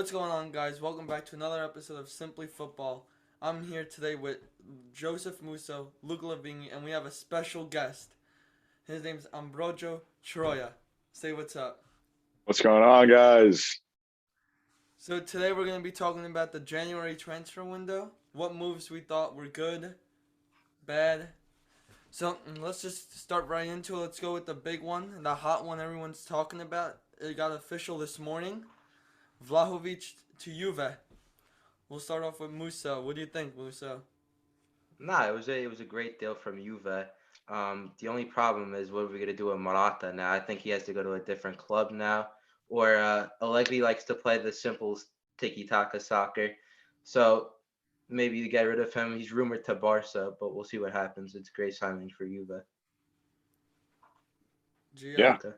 What's going on, guys? Welcome back to another episode of Simply Football. I'm here today with Joseph Musso, Luca Lavigny, and we have a special guest. His name's Ambrogio Troia. Say what's up. What's going on, guys? So today we're going to be talking about the January transfer window. What moves we thought were good, bad. So let's just start right into it. Let's go with the big one, the hot one everyone's talking about. It got official this morning. Vlahovic to Juve. We'll start off with Musa. What do you think, Musa? Nah, it was a great deal from Juve. The only problem is what are we gonna do with Morata now? I think he has to go to a different club now, or Allegri likes to play the simple tiki-taka soccer, so maybe you get rid of him. He's rumored to Barca, but we'll see what happens. It's a great signing for Juve. Gio? Yeah, Okay.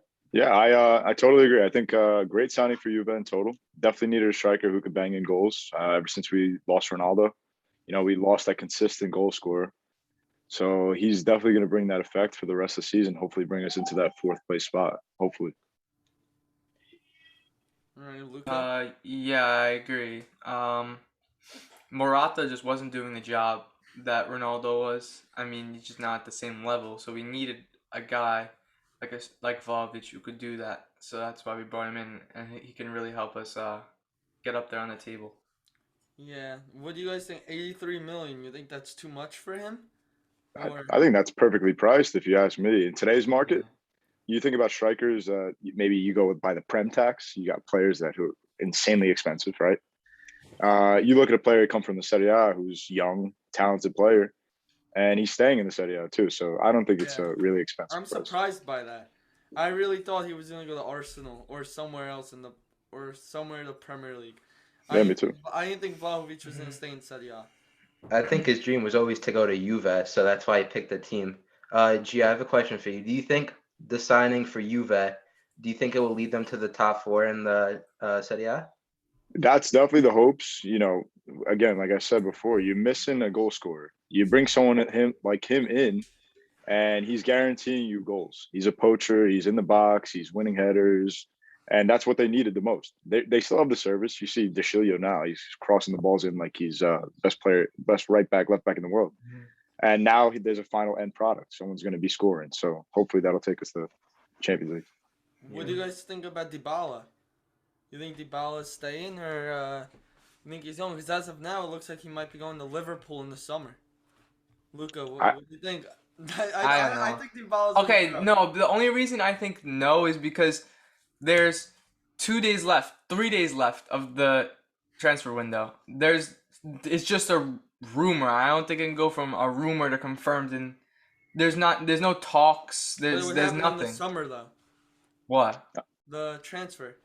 I totally agree. I think great signing for Juve in total. Definitely needed a striker who could bang in goals. Ever since we lost Ronaldo, we lost that consistent goal scorer. So he's definitely going to bring that effect for the rest of the season. Hopefully, bring us into that fourth place spot. Hopefully. All right, Luca? Yeah, I agree. Morata just wasn't doing the job that Ronaldo was. I mean, he's just not at the same level. So we needed a guy like Vlahovic who could do that. So that's why we brought him in, and he can really help us get up there on the table. Yeah. What do you guys think? 83 million. You think that's too much for him? Or I think that's perfectly priced, if you ask me. In today's market, you think about strikers. Maybe you go by the prem tax. You got players who are insanely expensive, right? You look at a player who come from the Serie A who's young, talented player, and he's staying in the Serie A too. So I don't think it's yeah. a really expensive I'm price. surprised by that. I really thought he was gonna go to Arsenal or somewhere else or somewhere in the Premier League. Yeah, me too. I didn't think Vlahovic was gonna stay in Serie A. I think his dream was always to go to Juve, so that's why he picked the team. G, I have a question for you. Do you think the signing for Juve, do you think it will lead them to the top four in the Serie A? That's definitely the hopes. Again, like I said before, you're missing a goal scorer. You bring someone like him in, and he's guaranteeing you goals. He's a poacher. He's in the box. He's winning headers, and that's what they needed the most. They still have the service. You see De now. He's crossing the balls in like he's best player, best right back, left back in the world. And now there's a final end product. Someone's going to be scoring. So hopefully that'll take us to Champions League. What do you guys think about Dybala? You think Dybala's staying or you think he's going? Because as of now, it looks like he might be going to Liverpool in the summer. Luca, what do you think? I don't know. I think Dybala's Okay, gonna go. no, the only reason I think no is because there's 2 days left, 3 days left of the transfer window. It's just a rumor. I don't think it can go from a rumor to confirmed, and there's no talks. But it There's would there's happen in the nothing. summer though. What? The transfer.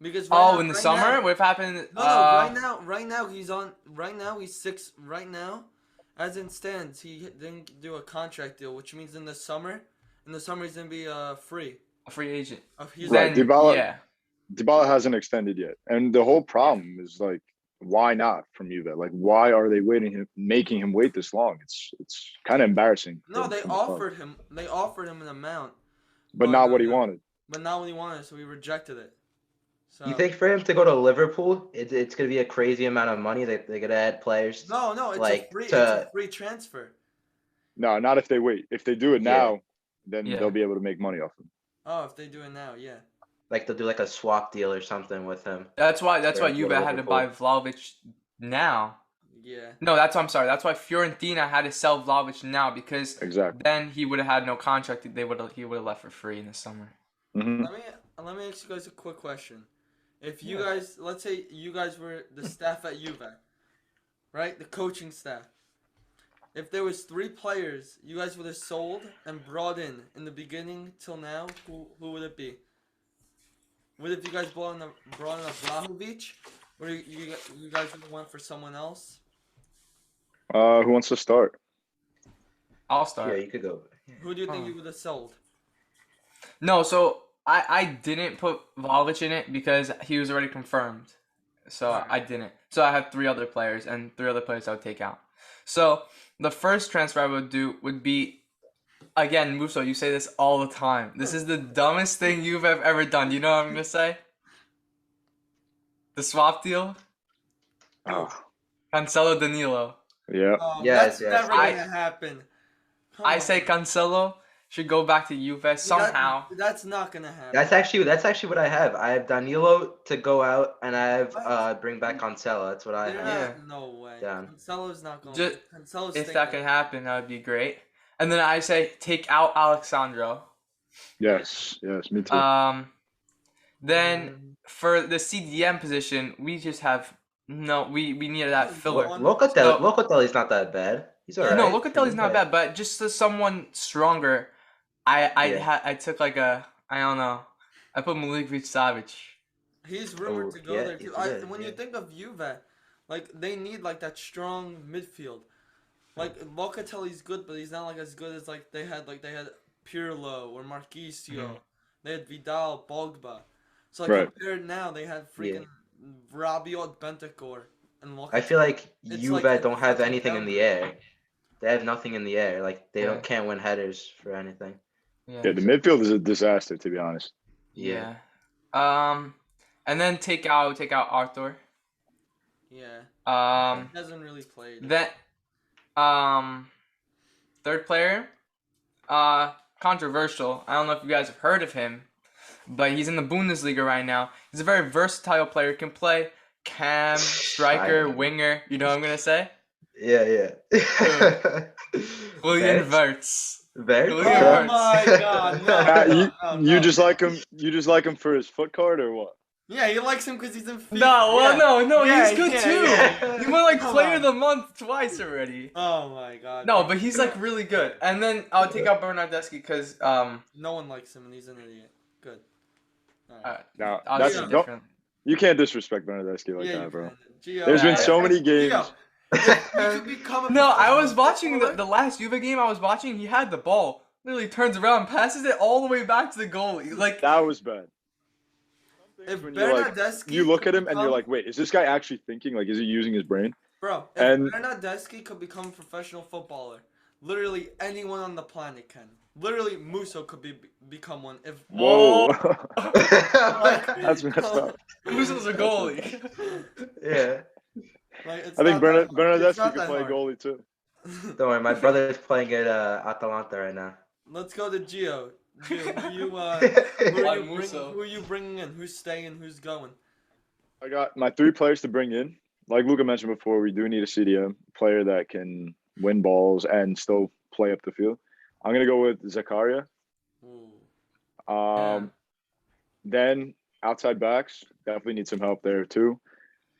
Because Oh, in the right summer, now, what happened? no, right now he's on. Right now he's six. Right now, as it stands, he didn't do a contract deal, which means in the summer, he's gonna be free. A free agent. He's Right, Then Dybala. yeah, Dybala hasn't extended yet, and the whole problem is like, why not from Juve? Like, why are they making him wait this long? It's kind of embarrassing. no, they from the club. offered him. They offered him an amount, But not what he wanted. but not what he wanted, so he rejected it. So You think for him to go to Liverpool, it's going to be a crazy amount of money that they're going to add players? no, like it's to a free transfer. No, not if they wait. If they do it Yeah. now, then Yeah. they'll be able to make money off him. Oh, if they do it now, yeah. like they'll do like a swap deal or something with him. that's why For him to Juve go to had to buy Liverpool. Vlahovic now. Yeah. No, I'm sorry. That's why Fiorentina had to sell Vlahovic now because Exactly. then he would have had no contract. He would have left for free in the summer. Hmm. Let me ask you guys a quick question. If you guys, let's say you guys were the staff at Juve, right? The coaching staff. If there was 3 players you guys would have sold and brought in the beginning till now, who would it be? Would it you guys brought in a Vlahovic, or you guys would have went for someone else? Who wants to start? I'll Yeah, start. you could go. Who do you think Oh. you would have sold? No, so I didn't put Vlahovic in it because he was already confirmed. So Right. I didn't. So I had 3 other players and 3 other players I would take out. So the first transfer I would do would be, again, Musso, you say this all the time. This is the dumbest thing you've ever done. Do you know what I'm gonna say? The swap deal. Oh, Cancelo Danilo. yeah. Oh, Yes, that's yes. never gonna happen. Come I on. say Cancelo should go back to Juve somehow. That's not gonna happen. That's actually what I have. I have Danilo to go out, and I have bring back Cancelo. That's what I They're have. Yeah. not. No way. Done. Cancelo's not going. Just- Cancelo's If staying that there. can happen, that would be great. And then I say take out Alexandro. Yes. Yes. Me too. Then for the CDM position, we just have we needed that filler. Locatelli's not that bad. He's alright. No, Locatelli's not bad, but just to someone stronger, I took like I don't know. I put Milinkovic-Savic. He's rumored to go yeah, there too. he's good, When you think of Juve, like they need like that strong midfield. Like Locatelli's good, but he's not like as good as like they had Pirlo or Marquisio. They had Vidal, Pogba. So like Right. compared now, they had freaking Rabiot, Bentancur, and Locatelli. I feel like It's Juve like don't have such a anything in the downgrade. air. They have nothing in the air. Like they Yeah. can't win headers for anything. Yeah. The midfield is a disaster, to be honest. Yeah. And then take out Arthur. Yeah. He hasn't really played. That third player, controversial. I don't know if you guys have heard of him, but he's in the Bundesliga right now. He's a very versatile player. Can play cam, striker, winger. You know what I'm gonna say? Yeah. Julian Wirtz. Very Oh Julian my Wirtz. God! No, You just like him. You just like him for his foot card or what? Yeah, he likes him because he's in FIFA. No, Yeah, he's good yeah, too. yeah. He won like Come Player on. of the Month twice already. Oh my God. No, but he's like really good. And then I'll take out Bernardeschi because No one likes him and he's an idiot. Good. Alright. No, I'll that's say don't, different. you can't disrespect Bernardeschi like Yeah, that, you bro. can. Gio, There's been Yeah. so many games. Gio, if you could become a No, I was professional watching footballer- the last Juve game I was watching. He had the ball. Literally turns around, passes it all the way back to the goalie. Like, That was bad. If When you're like, Bernardeschi you look could at him and you're become- like, wait, is this guy actually thinking? Like, is he using his brain? Bro, if And- Bernardeschi could become a professional footballer, literally anyone on the planet can. Literally, Musso could become one. If Whoa, That's messed up. who's a goalie? Yeah. Like, it's I think not that hard. It's Bernardeschi not could that play hard. goalie too. Don't worry, my brother's playing at Atalanta right now. Let's go to Gio. Gio, who Like are Musso. who are you bringing in? Who's staying? Who's going? I got my 3 players to bring in. Like Luca mentioned before, we do need a CDM player that can win balls and still play up the field. I'm gonna go with Zakaria. Ooh. Then outside backs definitely need some help there too.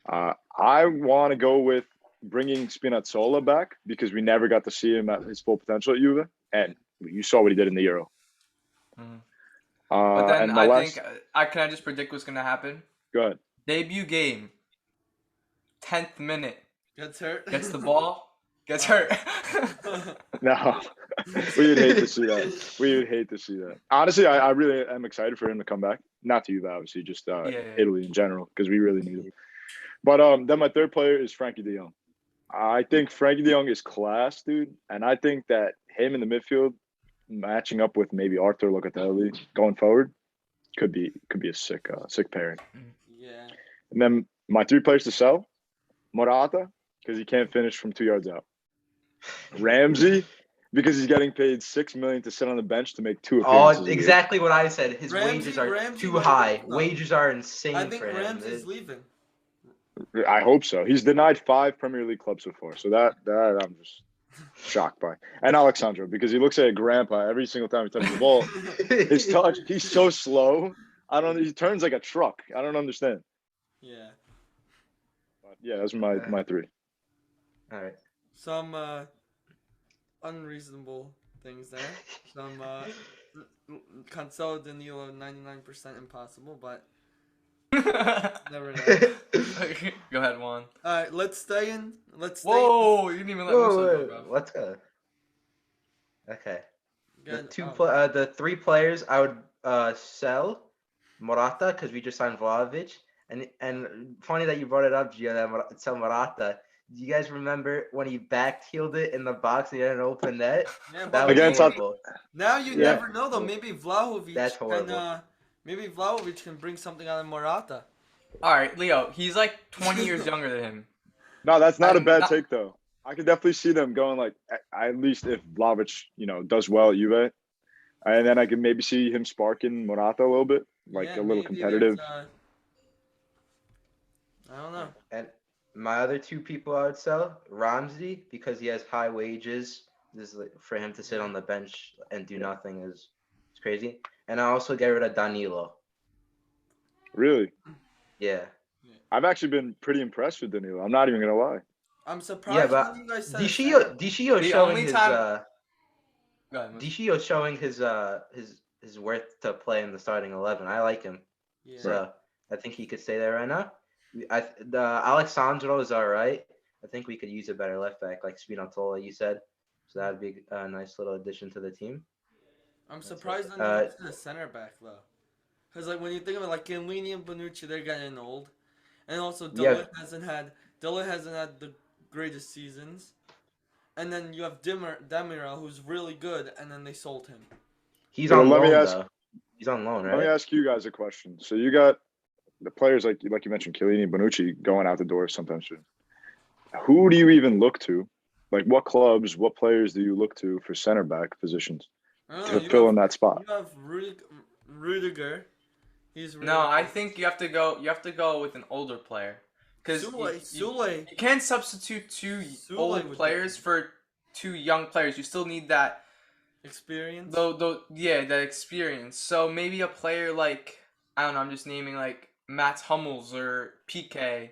I want to go with bringing Spinazzola back because we never got to see him at his full potential at Juve, and you saw what he did in the Euro. Mhm. But then and my last, think can I just predict what's gonna happen? go ahead. Debut game, 10th minute, Gets hurt. gets the ball, gets hurt. No, we would hate to see that. We would hate to see that. Honestly, I really am excited for him to come back. Not to Juve, obviously, just Italy in general because we really need him. But then my third player is Frankie De Jong. I think Frankie De Jong is class, dude, and I think that him in the midfield matching up with maybe Arthur Locatelli going forward could be a sick pairing. Yeah. And then my 3 players to sell: Morata because he can't finish from 2 yards out. Ramsey because he's getting paid $6 million to sit on the bench to make 2 appearances. Oh, exactly what I said. His Ramsey- wages are Ramsey too might- high. no. Wages are insane I think for him. Ramsey's dude. leaving. I hope so. He's denied 5 Premier League clubs so far, so that I'm just shocked by. And Alexandro because he looks like a grandpa every single time he touches the ball. His touch, he's so slow. He turns like a truck. I don't understand. Yeah. But yeah, those are my 3. All right. Some unreasonable things there. Some Cancelo Danilo 99% impossible, but never know. Go ahead, Juan. Alright, let's stay in. Let's stay Whoa, you didn't even let Musso go, bro. Let's go. Okay. Good. The 3 players I would sell Morata because we just signed Vlahovic, and funny that you brought it up, Gio. That sell Morata. Do you guys remember when he back-heeled it in the box and he had an open net? Yeah, That but was Against horrible. now you Yeah. never know though. Maybe Vlahovic That's horrible. can maybe Vlahovic can bring something out of Morata. All right, Leo. He's like 20 years younger than him. No, that's not a And bad take though. I could definitely see them going like at least if Vlahovic, does well at Juve, and then I could maybe see him sparking Morata a little bit, like Yeah, a little maybe there's competitive. I don't know. And my other two people I would sell, Ramsey, because he has high wages. This is for him to sit on the bench and do nothing is crazy. And I also get rid of Danilo. Really, Yeah. I've actually been pretty impressed with Danilo. I'm not even gonna lie. I'm Yeah, surprised but when you guys said Dishio The showing only his time- Go ahead, Mus. Dishio showing his worth to play in the starting 11. I like him. Yeah. So I think he could stay there right now. The Alexandro is all right. I think we could use a better left back like Spinazzola, you said. So that'd be a nice little addition to the team. I'm surprised when you said a center back though, because like when you think of it, like Chiellini and Bonucci, they're getting old, and also Yeah. Dilla hasn't had the greatest seasons, and then you have Demiral who's really good, and then they sold him. He's Well, on let me loan ask- though. He's on loan, Let me right? ask you guys a question. So you got the players like you mentioned, Chiellini, Bonucci going out the door sometime soon. Who do you even look to? Like what clubs, what players do you look to for center back positions I don't to know, fill in that spot? You have Rudiger. He's really No, I good. think you have to go. You have to go with an older player, because Sule. you can't substitute two Sule old would players for two young players. You still need that Experience. that experience. So maybe a player like, I don't know. I'm just naming like Matt Hummels or PK,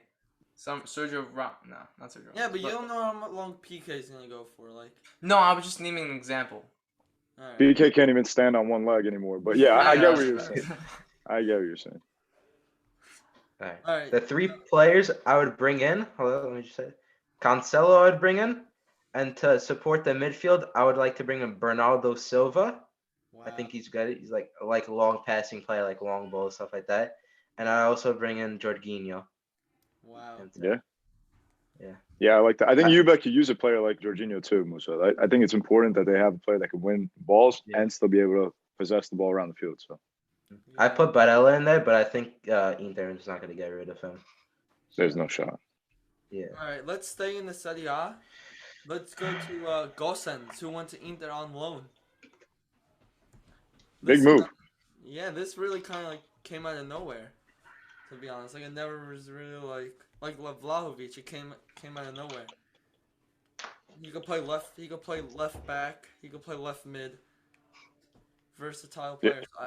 some Sergio No, not Sergio. Yeah, but you don't know how long PK is gonna go for. Like, No, I was just naming an example. all right. BK can't even stand on one leg anymore. But yeah, I get what you're Yeah. saying. I get what you're saying. All right. All right. The three players I would bring in. Hold on, let me just say. Cancelo I would bring in, and to support the midfield, I would like to bring in Bernardo Silva. Wow. I think he's good. He's like a long passing play, like long ball stuff like that. And I also bring in Jorginho. Wow. Yeah, I like that. I think Juve could use a player like Jorginho too, Musa. I think it's important that they have a player that can win balls and still be able to possess the ball around the field. So I put Barella in there, but I think Inter is not going to get rid of him. there's no shot. Yeah. All right, let's stay in the Serie A. Let's go to Gosens, who went to Inter on loan. Big move. Yeah, this really kind of like came out of nowhere. To be honest, like it never was really like Vlahovic. It came out of nowhere. He could play left. He could play left back. He could play left mid. Versatile player. Yeah.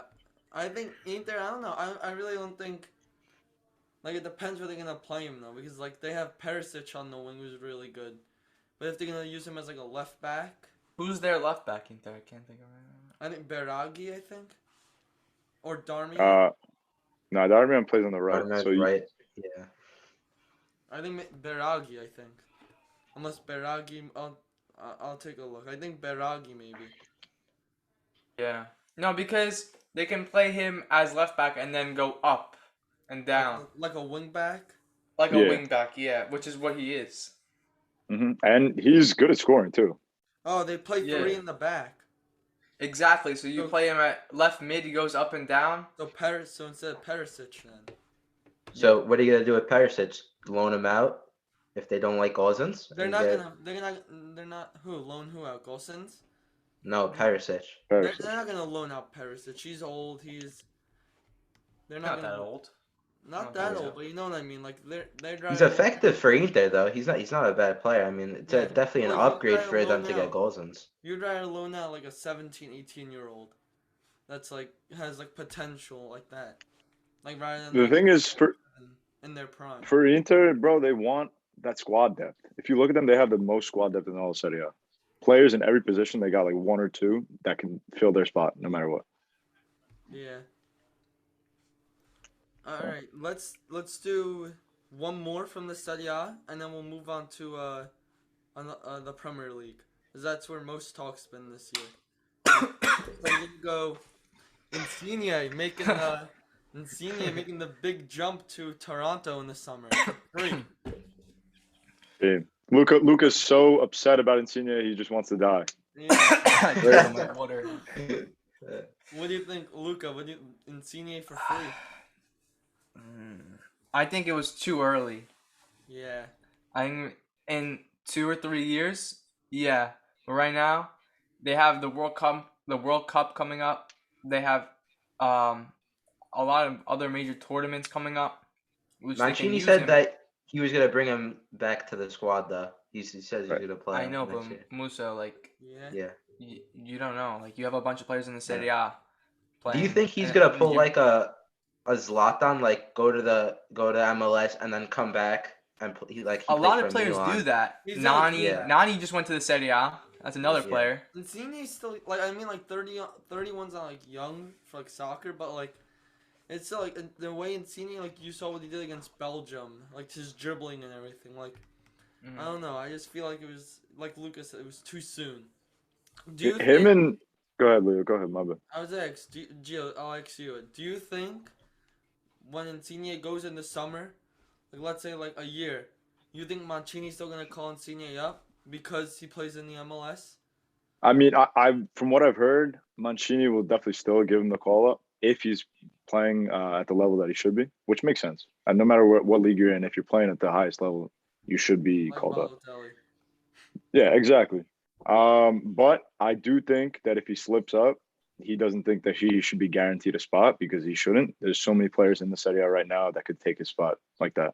I think Inter. I don't know. I really don't think. Like it depends where they're gonna play him though, because like they have Perisic on the wing who's really good, but if they're gonna use him as like a left back, Who's their left back in there? I can't think of it. I think Beragi. I think, or Darmian. No, Darmian plays on the right. Darmian's So right. Yeah. I think Beragi. I think, unless Beragi, I'll take a look. I think Beragi maybe. Yeah. No, because they can play him as left back and then go up and down. Like a wing back. Like a Yeah. wing back, yeah, which is what he is. And he's good at scoring too. Oh, they play three Yeah. in the back. Exactly. So you play him at left mid, he goes up and down. So instead of Perisic then. So what are you gonna do with Perisic? Loan him out if they don't like Gosens? They're not who? Loan who out? Gosens? No, Perisic. They're not gonna loan out Perisic. He's old. They're Not gonna, that old. Not I that don't think old, so. but you know what I mean. Like they're He's driving. effective for Inter though. He's not a bad player. I mean, it's Yeah, definitely an like, you upgrade try to for them loan to get out. Gosens. You'd rather loan out like a 17, 18-year-old that's like has like potential like that. Like rather than The like, thing is, in their prime. for Inter, bro, they want that squad depth. If you look at them, they have the most squad depth in all of Serie A. Players in every position, they got like one or two that can fill their spot no matter what. Yeah. All right, let's do one more from the Serie A, and then we'll move on to the Premier League, because that's where most talk's been this year. So we can go Insigne making the big jump to Toronto in the summer. Free. Yeah. Luca's so upset about Insigne, he just wants to die. Yeah. Drink some of my water. What do you think, Luca? Insigne for free? I think it was too early. Yeah. I think in 2 or 3 years, yeah. But right now, they have the World Cup. The World Cup coming up. They have um a lot of other major tournaments coming up, which they can Mancini use said him. that he was gonna bring him back to the squad though. He says he's Right. gonna play I him know, but next year. Musa, like, Yeah. Yeah. you don't know. Like, you have a bunch of players in the Serie Yeah. A Do you playing, think he's gonna and pull you like a Zlatan, like go to MLS and then come back and he a played lot of for players do Milan? that. He's done it. Nani, Yeah. Nani just went to the Serie A. That's another Yeah. player. Insigne's still like, I mean, like 31's not like young for like soccer, but like it's still like the way Insigne, like you saw what he did against Belgium, like his dribbling and everything. Like I don't know, I just feel like it was like Lucas said, it was too soon. Do you Him think? and go ahead, Leo. Go ahead, my bad. I was Gio, I'll ask you. Do you think when Insigne goes in the summer, like let's say like a year, you think Mancini's still gonna call Insigne up because he plays in the MLS? I mean, I from what I've heard, Mancini will definitely still give him the call up if he's playing at the level that he should be, which makes sense. And no matter what league you're in, if you're playing at the highest level, you should be Like called up. Balotelli. Yeah, exactly. But I do think that if he slips up, he doesn't think that he should be guaranteed a spot because he shouldn't. There's so many players in the Serie A right now that could take his spot like that.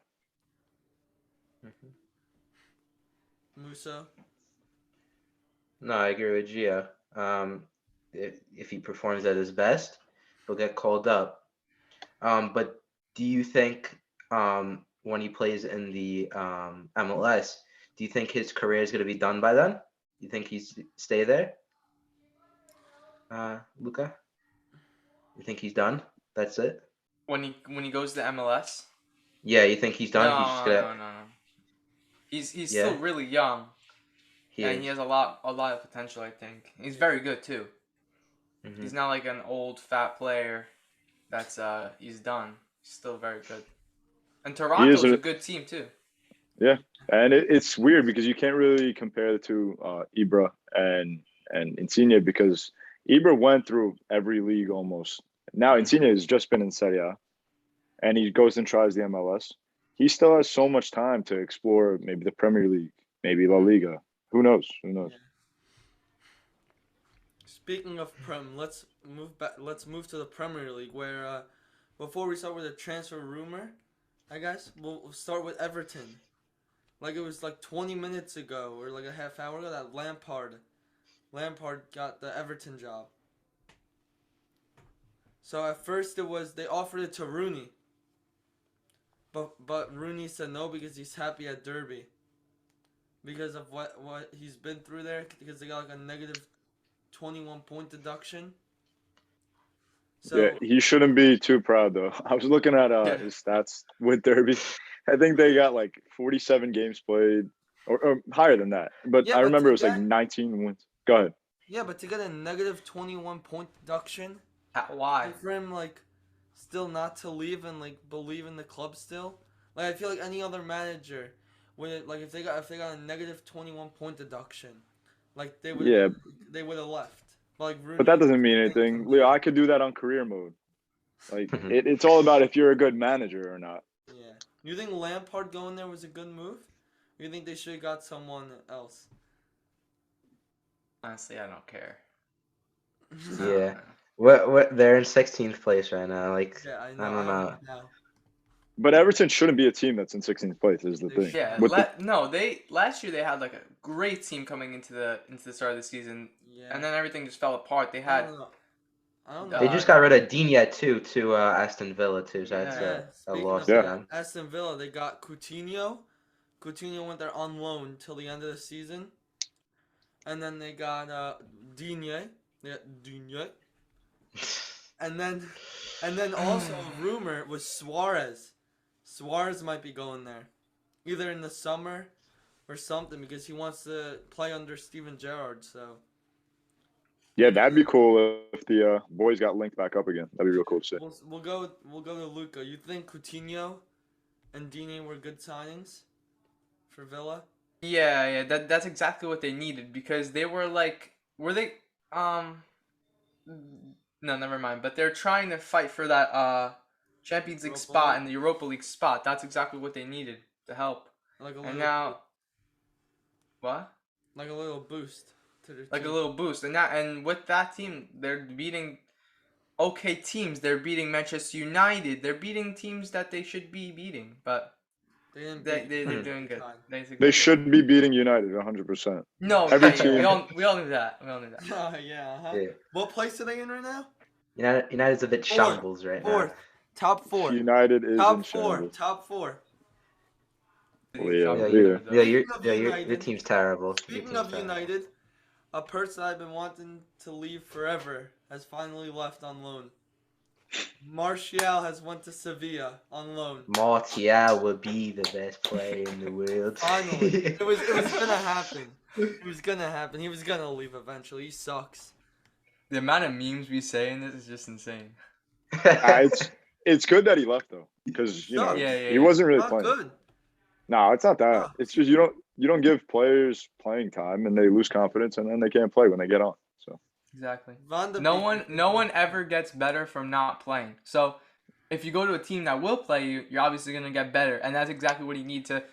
Musa. No, I agree with Gio. If he performs at his best, he'll get called up. But do you think when he plays in the MLS, do you think his career is going to be done by then? You think he's stay there, Luca? You think he's done? That's it? When he goes to MLS. Yeah, you think he's done? He's just No, gonna. no, no, no. He's Yeah, still really young, he and is. he has a lot of potential. I think he's very good too. Mhm. He's not like an old fat player that's he's done. He's still very good. And He is Toronto's a good team too. and it's weird because you can't really compare the two, Ibra and Insigne, because Ibra went through every league almost. Now Insigne has just been in Serie A, and he goes and tries the MLS. He still has so much time to explore maybe the Premier League, maybe La Liga. Who knows? Who knows? Yeah. Speaking of Prem, let's move back. Let's move to the Premier League, where before we start with the transfer rumor, I guess we'll start with Everton. Like it was like 20 minutes ago or like a half hour ago that Lampard got the Everton job. So at first it was they offered it to Rooney, but Rooney said no because he's happy at Derby because of what he's been through there, because they got like a negative 21 point deduction. So Yeah, he shouldn't be too proud though. I was looking at Yeah. his stats with Derby. I think they got like 47 games played, or higher than that. But yeah, I but remember to it was like get 19 wins. Go ahead. yeah, but to get a negative 21 point deduction, Why? and for him like still not to leave and like believe in the club still. Like I feel like any other manager would, like if they got a negative 21 point deduction, like Yeah, they would have left. But like but that Rooney doesn't mean willing to anything. Leo, leave. I could do that on career mode. Like it's all about if you're a good manager or not. Yeah. You think Lampard going there was a good move? Or you think they should have got someone else? Honestly, I don't care. Yeah. What? They're in 16th place right now. Like, Yeah, I I know. I don't don't know. know how. But Everton shouldn't be a team that's in 16th place. Is the They thing. should Yeah, With the, no, they last year they had like a great team coming into the start of the season, Yeah. and then everything just fell apart. They I had don't know. I don't They know. just got rid of Digne too to Aston Villa too, so that's Yeah. a Speaking loss of to Yeah. them. Aston Villa, they got Coutinho. Coutinho went there on loan till the end of the season. And then they got Digne. Yeah, Digne. And then also a rumor was Suarez. Suarez might be going there, either in the summer or something, because he wants to play under Steven Gerrard. So yeah, that'd be cool if the boys got linked back up again. That'd be real cool to see. we'll go to Luca. You think Coutinho and Digne were good signings for Villa? yeah, that's exactly what they needed because they were like, were they no, never mind. But they're trying to fight for that Champions League Europa spot League. and the Europa League spot. That's exactly what they needed to help. Like a And little, now, what? like a little boost to their Like team. a little boost. And with that team, they're beating okay teams. They're beating Manchester United. They're beating teams that they should be beating. But They didn't they're beat doing good. time. They should be beating United 100%. No, Every yeah, team. we all knew that. We all knew that. Oh yeah, huh? Yeah. What place are they in right now? United's a bit Fourth. shambles right Fourth. Top 4. United is in Top 4. shambles. Top 4. Leo, now. Leo. Yeah, Speaking of your United- team's terrible. Your Speaking team's of terrible. United, a person I've been wanting to leave forever has finally left on loan. Martial has went to Sevilla on loan. Martial would be the best player in the world. Finally, it was gonna happen. It was gonna happen. He was gonna leave eventually. He sucks. The amount of memes we say in this is just insane. It's good that he left though, because you know Yeah, he wasn't really Not playing. good. No, it's not that. No. It's just you don't give players playing time and they lose confidence and then they can't play when they get on. So Exactly. Van de No Beek- one ever gets better from not playing. So if you go to a team that will play you, you're obviously gonna get better, and that's exactly what he needs to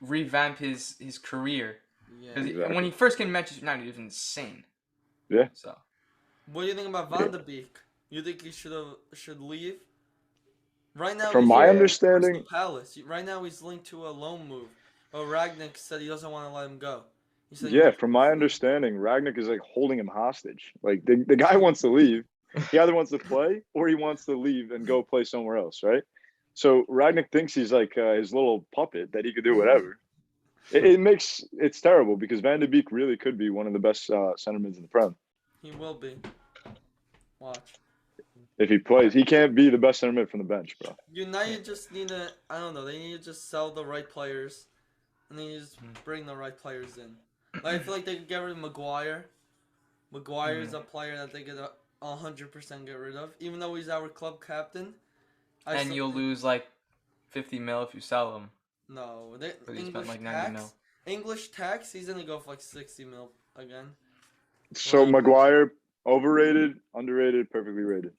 revamp his career. Yeah. 'Cause Exactly. when he first came to Manchester United, he was insane. Yeah. So What do you think about Van de Beek? You think he should leave? Right now, from he's my linked to understanding, Crystal Palace. Right now, he's linked to a loan move. But Ragnick said he doesn't want to let him go. He said he yeah, wants from to my leave. understanding, Ragnick is like holding him hostage. Like the guy wants to leave. He either wants to play or he wants to leave and go play somewhere else, right? So Ragnick thinks he's like his little puppet that he could do whatever. It's terrible because Van de Beek really could be one of the best centermen in the Prem. He will be. Watch. If he plays, he can't be the best centerman from the bench, bro. United just need to, I don't know, they need to just sell the right players. And they need to just bring the right players in. Like, I feel like they could get rid of Maguire. Maguire is a player that they could 100% get rid of. Even though he's our club captain. I and still you'll think- lose like 50 mil if you sell him. No, But he spent English like 90 tax. mil. English tax. He's gonna go for like 60 mil again. So Well, Maguire, overrated, underrated, perfectly rated.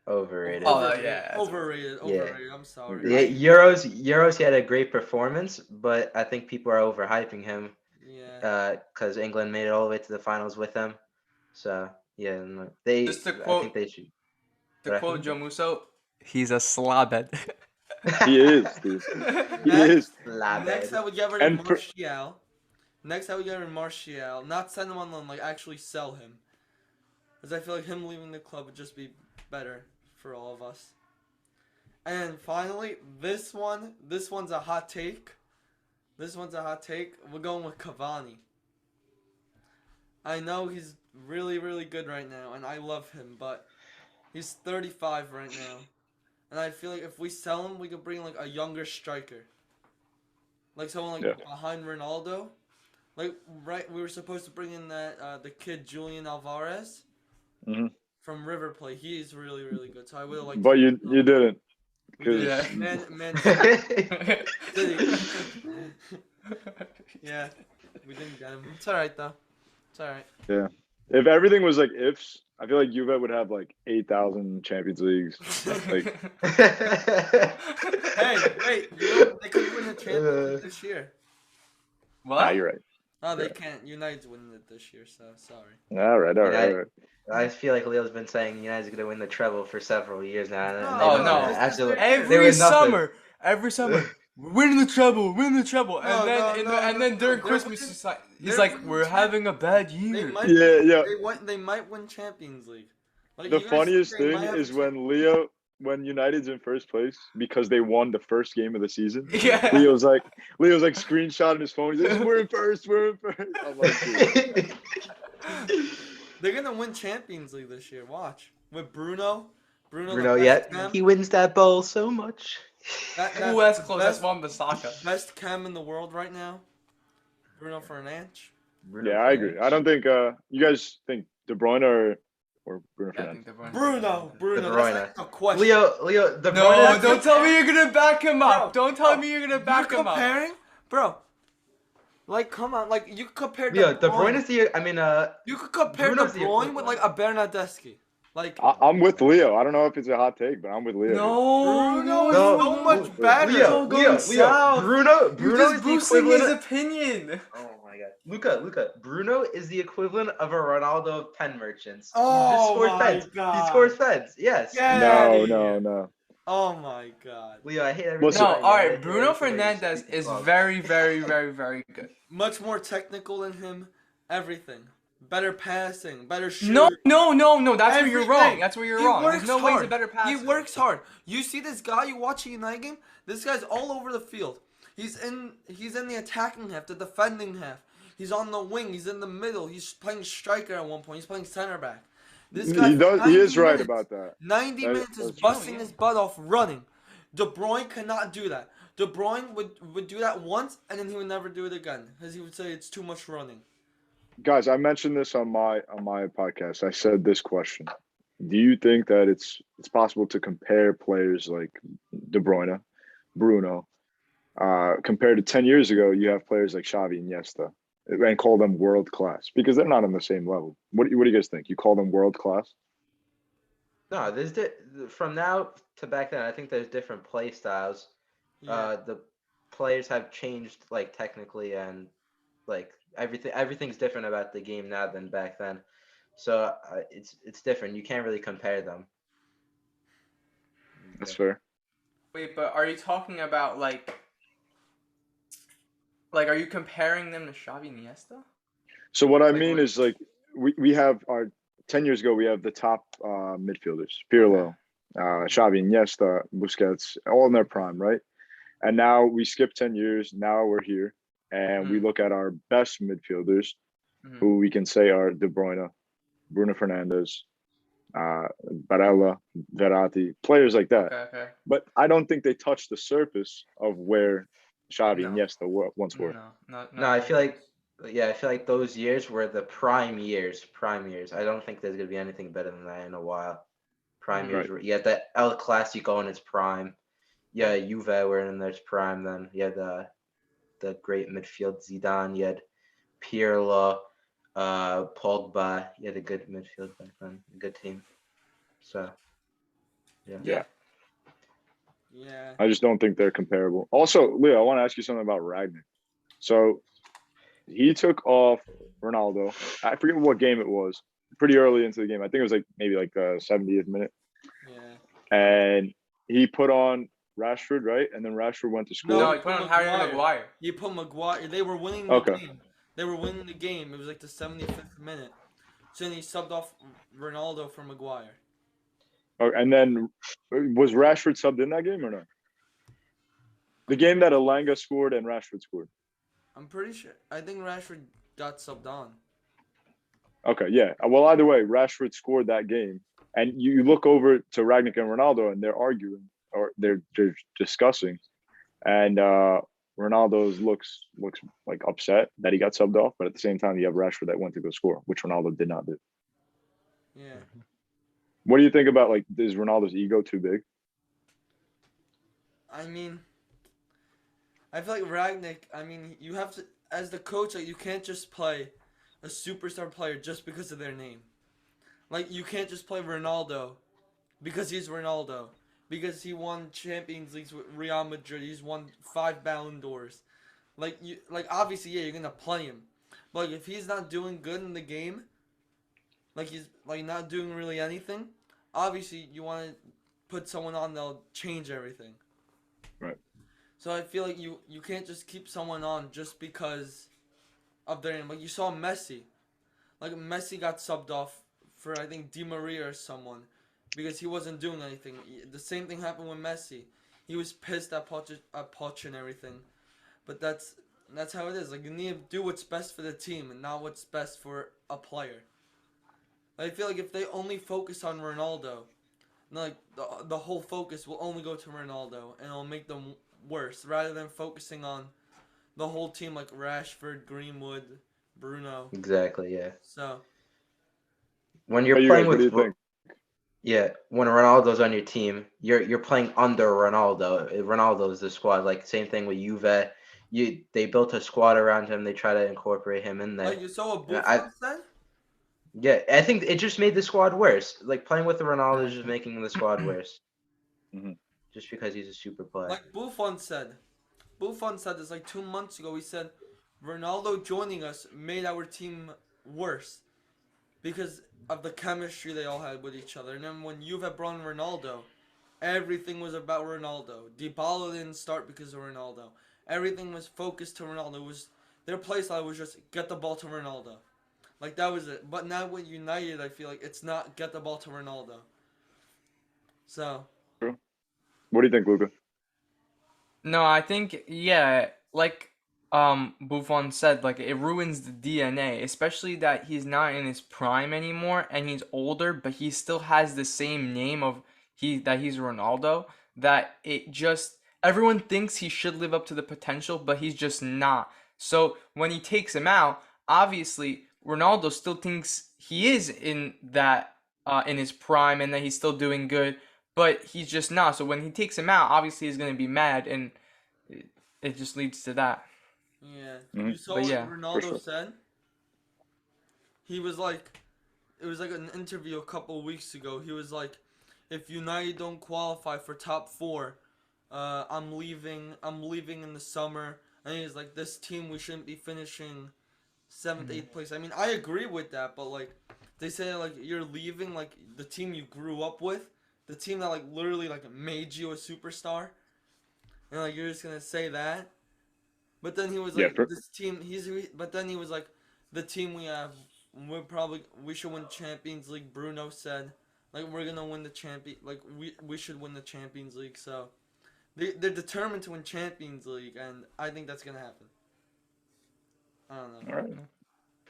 Overrated. Oh, Overrated. yeah, that's Overrated. Yeah. Overrated. I'm sorry. Yeah, Euros, he had a great performance, but I think people are overhyping him Yeah. because England made it all the way to the finals with him. So yeah, no, they. Just to I quote- think they should. To But I quote think- Joe Musso, he's a slobhead. He is, dude. He is. Next, I would get rid And of for- Martial. Next, I would get rid of Martial. Not send him on loan, like actually sell him. Because I feel like him leaving the club would just be better for all of us. And finally, this one's a hot take. We're going with Cavani. I know he's really, really good right now, and I love him, but he's 35 right now. And I feel like if we sell him, we could bring like a younger striker. Like someone like Yeah. behind Ronaldo. Like we were supposed to bring in that the kid Julian Alvarez Mhm. from River Plate. He's really, really good. So I would have liked. But you didn't. We did. Yeah. Man, yeah, we didn't get him. It's alright though. It's alright. If everything was like ifs, I feel like Juve would have like 8,000 Champions Leagues. Like, Hey, wait, you know, they could win the Champions League this year. What? you're right. No, they can't. United's winning it this year, so sorry. All right. I feel like Leo's been saying United's gonna win the treble for several years now. and No, they Oh, don't- no. absolutely. Every They were Every summer, we're winning the treble, and then during no, Christmas, they're he's like, winning we're having a bad year. Yeah. They might win Champions League. Like, The you guys funniest think they thing might have is a when United's in first place because they won the first game of the season. Yeah. Leo's like screenshotting his phone. He's like, we're in first. I'm like, dude. They're gonna win Champions League this year. Watch with Bruno. Bruno, the yeah, best cam- he wins that ball so much. that- Ooh, that's close. That's best- Wan Bissaka. Best cam in the world right now. Bruno Fernandes. Bruno Yeah, I agree. I don't think you guys think De Bruyne or Bruno Yeah, I Fernandes. think De Bruyne. Bruno. De That's Bruyne. not a question. Leo, De No, Bruyne. don't tell me you're gonna back him up. Bro, Don't tell me you're gonna back You're him up. comparing, bro. Like, come on. Like, you could compare. Leo, De Bruyne is the. I mean, You could compare De Bruno's the Bruyne with equivalent. like a Bernardeschi. Like I'm with Leo. I don't know if it's a hot take, but I'm with Leo. here. No, Bruno is no, so much better. It's all going south. Bruno You're is just the boosting equivalent. his opinion. Oh my god, Luca. Bruno is the equivalent of a Ronaldo of pen merchants. He just Oh scores my feds. He God. scores feds. Yes. Get outta No, here. no. Oh my God. Leo, I hate everything. Listen- No, about you. all I right. hate Bruno everything about you. Fernandes Speak is club. very, very, very, very good. Much more technical than him. Everything. Better passing. Better shooting. No. That's where you're wrong. Everything. That's where you're He wrong. There's works no way he's a hard. better passer. He works hard. You see this guy you watch a United game? This guy's all over the field. He's in the attacking half, the defending half. He's on the wing. He's in the middle. He's playing striker at one point. He's playing center back. This guy He does. He is 90 right minutes, about that. 90 That- minutes is that's busting true. his butt off running. De Bruyne cannot do that. De Bruyne would do that once and then he would never do it again because he would say it's too much running. Guys, I mentioned this on my podcast. I said this question: do you think that it's possible to compare players like De Bruyne, Bruno, compared to 10 years ago? You have players like Xavi and Iniesta, and call them world class because they're not on the same level. What do you guys think? You call them world class? No, from now to back then. I think there's different play styles. Yeah. The players have changed, like technically, and like everything's different about the game now than back then. So it's different. You can't really compare them. That's fair. Wait, but are you talking about like are you comparing them to Xavi and Iniesta? So what I Like, mean what- is like we have our 10 years ago we have the top midfielders: Pirlo, Xavi, Iniesta, Busquets, all in their prime, right? And now we skip 10 years. Now we're here, and we look at our best midfielders, who we can say are De Bruyne, Bruno Fernandes, Barella, Verratti, players like that. Okay. But I don't think they touch the surface of where Xavi and No. Iniesta once were. No, I feel like those years were the prime years. I don't think there's gonna be anything better than that in a while. Prime years. Right. You had the El Clasico in its prime. Yeah, Juve were in their prime then. You had the great midfield Zidane. You had Pirlo, Pogba. You had a good midfield back then. A good team. So, Yeah. Yeah. I just don't think they're comparable. Also, Leo, I want to ask you something about Ragnick. So he took off Ronaldo. I forget what game it was. Pretty early into the game. I think it was maybe the 70th minute. Yeah. And he put on Rashford, right? And then Rashford went to school. No, he put on Harry Maguire. He put Maguire. They were winning the game. They were winning the game. It was the 75th minute. So then he subbed off Ronaldo for Maguire. Oh, and then was Rashford subbed in that game or not? The game that Elanga scored and Rashford scored. I'm pretty sure. I think Rashford got subbed on. Okay, yeah. Well, either way, Rashford scored that game. And you look over to Ragnick and Ronaldo, and they're arguing or they're discussing. And Ronaldo looks like upset that he got subbed off, but at the same time, you have Rashford that went to go score, which Ronaldo did not do. Yeah. What do you think about is Ronaldo's ego too big? I mean, I feel like Ragnick. I mean, you have to, as the coach, you can't just play a superstar player just because of their name. You can't just play Ronaldo because he's Ronaldo. Because he won Champions Leagues with Real Madrid. He's won 5 Ballon d'Ors. Obviously, yeah, you're gonna play him. But if he's not doing good in the game, he's not doing really anything, obviously you want to put someone on that'll change everything. Right. So I feel like you can't just keep someone on just because of their name. You saw Messi. Messi got subbed off for, I think, Di Maria or someone because he wasn't doing anything. The same thing happened with Messi. He was pissed at Poch and everything. But that's how it is. You need to do what's best for the team and not what's best for a player. I feel like if they only focus on Ronaldo, the whole focus will only go to Ronaldo and it'll make them worse rather than focusing on the whole team like Rashford, Greenwood, Bruno. exactly. Yeah. So When you're playing with when Ronaldo's on your team, you're playing under Ronaldo. Ronaldo's the squad. Same thing with Juve. They built a squad around him. They try to incorporate him in there. you saw what Buffon said? Yeah, I think it just made the squad worse. Like playing with the Ronaldo is just making the squad worse. Mhm. Just because he's a super player. Like Buffon said this like 2 months ago. He said Ronaldo joining us made our team worse because of the chemistry they all had with each other. And then when Juve brought in Ronaldo, everything was about Ronaldo. Dybala didn't start because of Ronaldo. Everything was focused to Ronaldo. It was their play style was just get the ball to Ronaldo. Like that was it. But now with United, I feel like it's not get the ball to Ronaldo. So True. What do you think, Luca? No, I think like Buffon said, like it ruins the DNA, especially that he's not in his prime anymore and he's older, but he still has the same name of he's Ronaldo, that it just everyone thinks he should live up to the potential, but he's just not. So when he takes him out, obviously Ronaldo still thinks he is in that in his prime and that he's still doing good, but he's just not. So when he takes him out, obviously he's gonna be mad, and it just leads to that. yeah, Mhm. you saw But what yeah, For Ronaldo sure. said. He was like, it was like an interview a couple of weeks ago. He was like, if United don't qualify for top four, I'm leaving. I'm leaving in the summer. And he's like, this team we shouldn't be finishing seventh, eighth place. I mean, I agree with that, but like, they say like you're leaving like the team you grew up with, the team that like literally like made you a superstar, and like you're just gonna say that. But then he was Yeah, like, for, this team. But then he was like, the team we have, we should win Champions League. Bruno said, like we're gonna win the champion. Like we should win the Champions League. So they're determined to win Champions League, and I think that's gonna happen. I don't know. all right.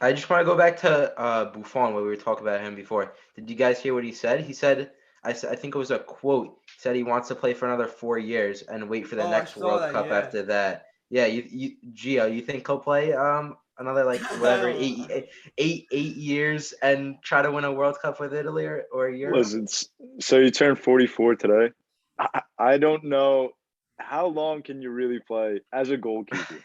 I just want to go back to Buffon, where we were talking about him before. Did you guys hear what he said? He said, I think it was a quote. He said he wants to play for another 4 years and wait for the Oh, I next saw World that. Cup Yeah. after that. Yeah, Gio, you think he'll play another like whatever eight years and try to win a World Cup with Italy or Euro? Listen, so you turned 44 today. I don't know how long can you really play as a goalkeeper.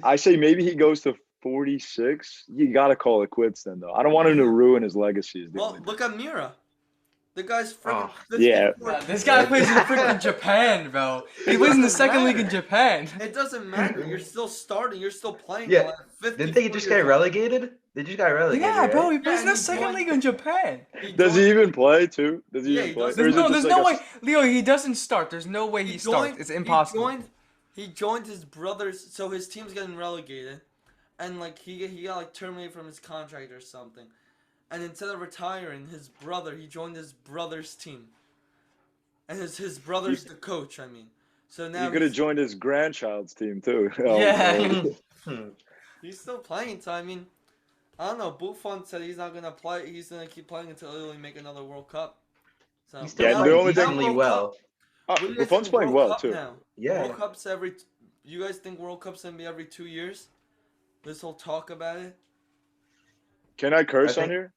I say maybe he goes to 46. You got to call it quits then, though. I don't want him to ruin his legacy. Is the Well, only thing. look at Mira. The guy's freaking Oh, 54. this guy plays in freaking Japan, bro. He plays in the second league in Japan. It doesn't matter. You're still starting. You're still playing. yeah. At Didn't they 54 just years get old. relegated? They just got relegated, Yeah, bro, right? he plays in Yeah, the he second joined. league in Japan. He Does he joined. even play too? Does he Yeah, even he play, does. or is it There's just like no a? way, Leo. He doesn't start. There's no way he starts. It's impossible. He joined his brother's. So his team's getting relegated, and like he got like terminated from his contract or something. And instead of retiring, he joined his brother's team, and his He, brother's the coach. I mean, so he now could have joined his grandchild's team too. Oh Yeah. no. he's still playing. So I mean, I don't know. Buffon said he's not gonna play. He's gonna keep playing until Italy make another World Cup. So He's but still Yeah, and the now, playing only thing now decently World Cup. well. What do you guys Buffon's think playing World well Cup too. now? Yeah. World Cups every. You guys think World Cups gonna be every 2 years? This whole talk about it. Can I I curse on think here?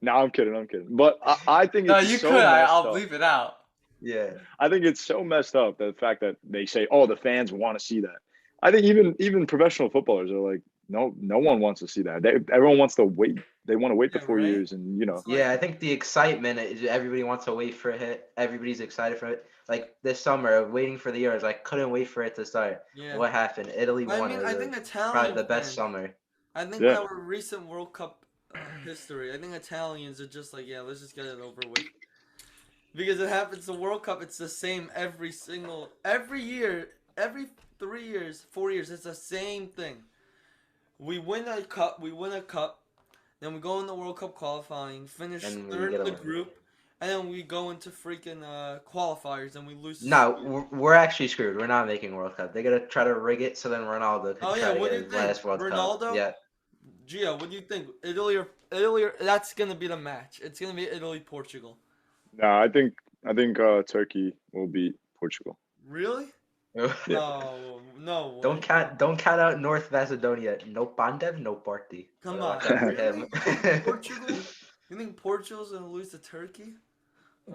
No, I'm kidding. I'm kidding. But I think No, it's you so could. messed I'll up. bleep it out. yeah. I think it's so messed up the fact that they say, "Oh, the fans want to see that." I think even professional footballers are like, no one wants to see that. Everyone wants to wait. They want to wait the Yeah, 4 years, right. and It's like Yeah, I think the excitement is everybody wants to wait for it. Everybody's excited for it. Like this summer, waiting for the Euros, I couldn't wait for it to start. yeah. What happened? Italy I won. mean, It was I think probably Italian the best fans. summer. I think yeah, our recent World Cup history. I think Italians are just like, yeah, let's just get it over with. Because it happens the World Cup, it's the same every year, every 3 years, 4 years, it's the same thing. We win a cup, then we go in the World Cup qualifying, finish And we third get in the eliminated. group, and then we go into freaking qualifiers and we lose. No, we're actually screwed. We're not making World Cup. They're gonna try to rig it so then Ronaldo could Oh yeah, try to what get do you his think, last World Cup. Ronaldo? Yeah. Gio, what do you think? That's gonna be the match. It's gonna be Italy Portugal. no, I think Turkey will beat Portugal. Really? Yeah, No, no way. Don't count out North Macedonia. No Pandev, no party. Come Watch on, out for really? him. You think Portugal? You think Portugal's gonna lose to Turkey?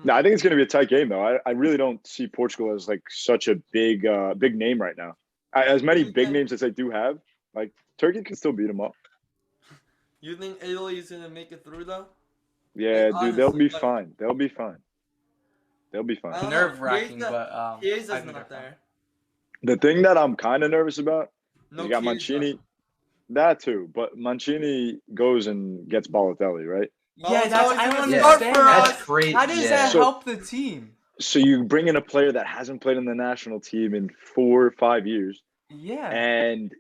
no, I think it's going to be a tight game though. I really don't see Portugal as like such a big name right now. As What many do you big think? names as they do have, like Turkey can still beat them up. You think Italy is gonna make it through though? Yeah, Like, dude, they'll honestly, be like, fine. They'll be fine. They'll be fine. I don't know. Nerve-wracking, but I Chiesa's think they're not fine. there. The thing that I'm kind of nervous about is No you got Chiesa. Mancini. That too, but Mancini goes and gets Balotelli, right? Yeah, that's Balotelli's I don't gonna Yeah, start understand for that. that's us. crazy. How does that So- help the team? So you bring in a player that hasn't played in the national team in 4 or 5 years, Yeah. and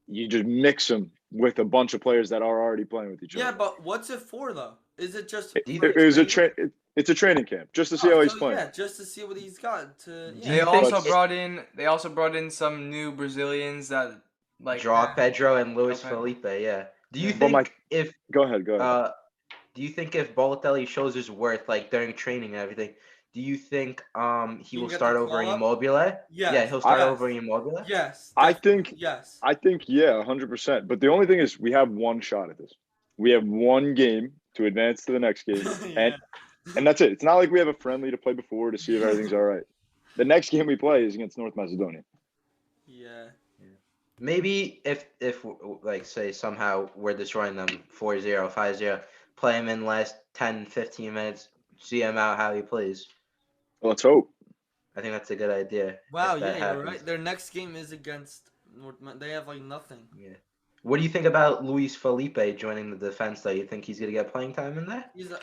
you just mix them with a bunch of players that are already playing with each Yeah, other. but what's it for though? Is it just? Do you for It was a training? it's a training camp just to see how he's So, playing. yeah, just to see what he's got. To Do yeah. They you think also it- brought in some new Brazilians that like Joao Pedro and Luis Joao Pedro. Felipe, yeah. Do you Yeah. But think if Go ahead. do you think if Balotelli shows his worth like during training and everything, do you think he You will can get start the over call-up? Immobile? Yes. Yeah, he'll start yes. over Immobile? Yes. I definitely, think- yes. I think yeah, 100%. But the only thing is, we have one shot at this. We have one game to advance to the next game, Yeah. and that's it. It's not like we have a friendly to play before to see if everything's all right. The next game we play is against North Macedonia. Yeah. Maybe if like say somehow we're destroying them 4-0, 5-0, play him in last 10, 15 minutes, see him out how he plays. Let's hope. I think that's a good idea. Wow. if Yeah, that you're happens. right. Their next game is against They have like nothing. Yeah. What do you think about Luis Felipe joining the defense though? You think he's gonna get playing time in there? He's a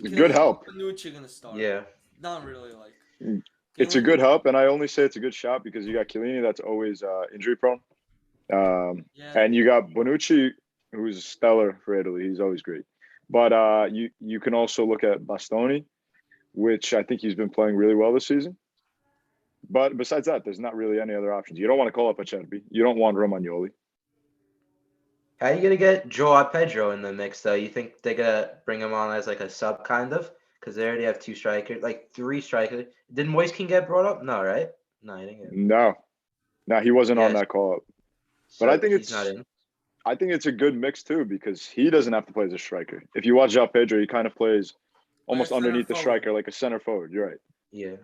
Good help. Bonucci gonna start. Yeah. Not really like. It's a good help, and I only say it's a good shot because you got Chiellini that's always injury prone, Yeah. and you got Bonucci who's stellar for Italy. He's always great. But you can also look at Bastoni, which I think he's been playing really well this season. But besides that, there's not really any other options. You don't want to call up Acerbi. You don't want Romagnoli. How are you gonna get Joao Pedro in the mix though? You think they're gonna bring him on as like a sub kind of? Because they already have 2 strikers, like 3 strikers. Did Moise King get brought up? No, right? No, he didn't get. No, he wasn't on Yes. that call up. So I think he's it's- not in. I think it's a good mix too because he doesn't have to play as a striker. If you watch João Pedro, he kind of plays almost center underneath the forward. striker, like a center forward. You're right. Yeah.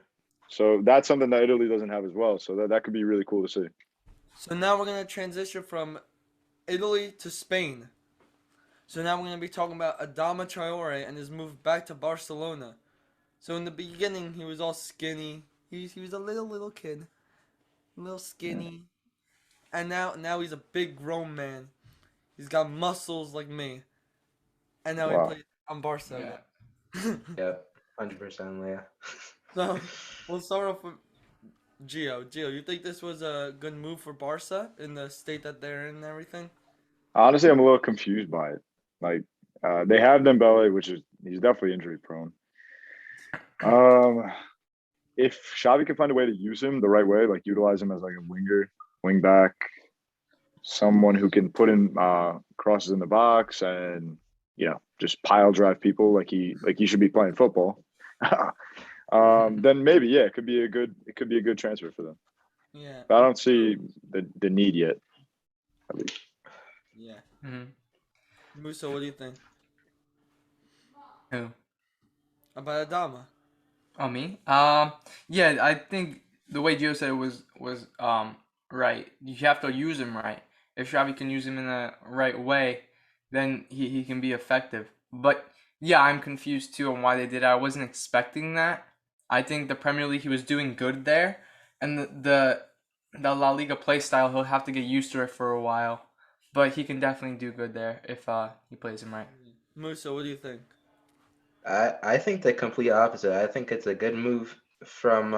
So that's something that Italy doesn't have as well. So that could be really cool to see. So now we're gonna transition from Italy to Spain. So now we're gonna be talking about Adama Traore and his move back to Barcelona. So in the beginning, he was all skinny. He was a little kid, a little skinny, and now he's a big grown man. He's got muscles like me, and now Wow. he plays on Barca. Yeah. Yeah. 100%. Yeah. So we'll start off with Gio. Gio, you think this was a good move for Barca in the state that they're in and everything? Honestly, I'm a little confused by it. Like they have Dembele, which is he's definitely injury prone. If Xavi can find a way to use him the right way, like utilize him as like a winger, wing back, someone who can put in crosses in the box and just pile drive people like he should be playing football. Then maybe it could be a good transfer for them. Yeah. But I don't see the need yet. At least. Yeah. Mhm. Musa, what do you think Who? about Adama? Oh, me? Yeah, I think the way Gio said it was right. You have to use him right. If Xavi can use him in the right way, then he can be effective. But yeah, I'm confused too on why they did it. I wasn't expecting that. I think the Premier League, he was doing good there, and the La Liga play style, he'll have to get used to it for a while. But he can definitely do good there if he plays him right. Musa, what do you think? I think the complete opposite. I think it's a good move from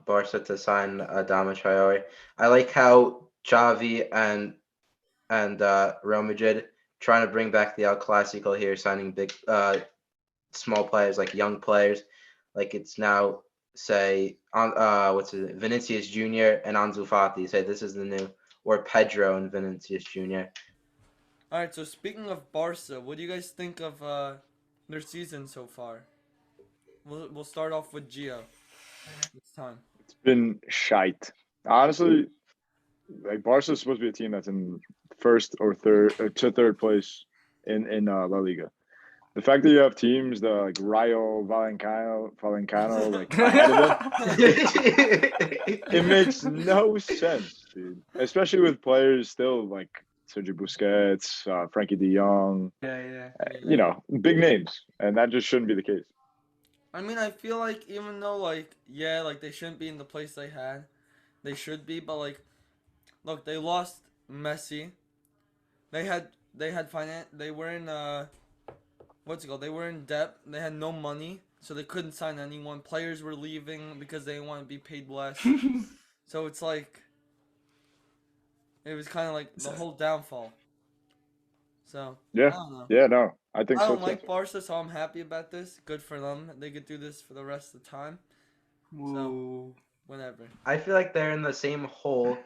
Barca to sign Adama Traore. I like how Xavi and Real Madrid trying to bring back the El Clasico here, signing big small players like young players. Like it's now say on Vinicius Jr. and Ansu Fati. Say this is the new, or Pedro and Vinicius Jr. All right. So speaking of Barca, what do you guys think of their season so far? We'll start off with Gio this time. It's been shite. Honestly, like Barca's supposed to be a team that's in first or third place in La Liga. The fact that you have teams that like Rayo Vallecano, like it makes no sense, dude. Especially with players still like Sergio Busquets, Frankie De Jong, Yeah. you know, big names, and that just shouldn't be the case. I mean, I feel like even though like yeah, like they shouldn't be in the place they had, they should be. But like, look, they lost Messi. They had finance. They were in what's it called? They were in debt. They had no money, so they couldn't sign anyone. Players were leaving because they want to be paid less. So it's like it was kind of like the whole downfall. So I Yeah, don't know. yeah, no, I think I so don't too. like Barca, so I'm happy about this. Good for them. They could do this for the rest of the time. Whoa. Whatever. I feel like they're in the same hole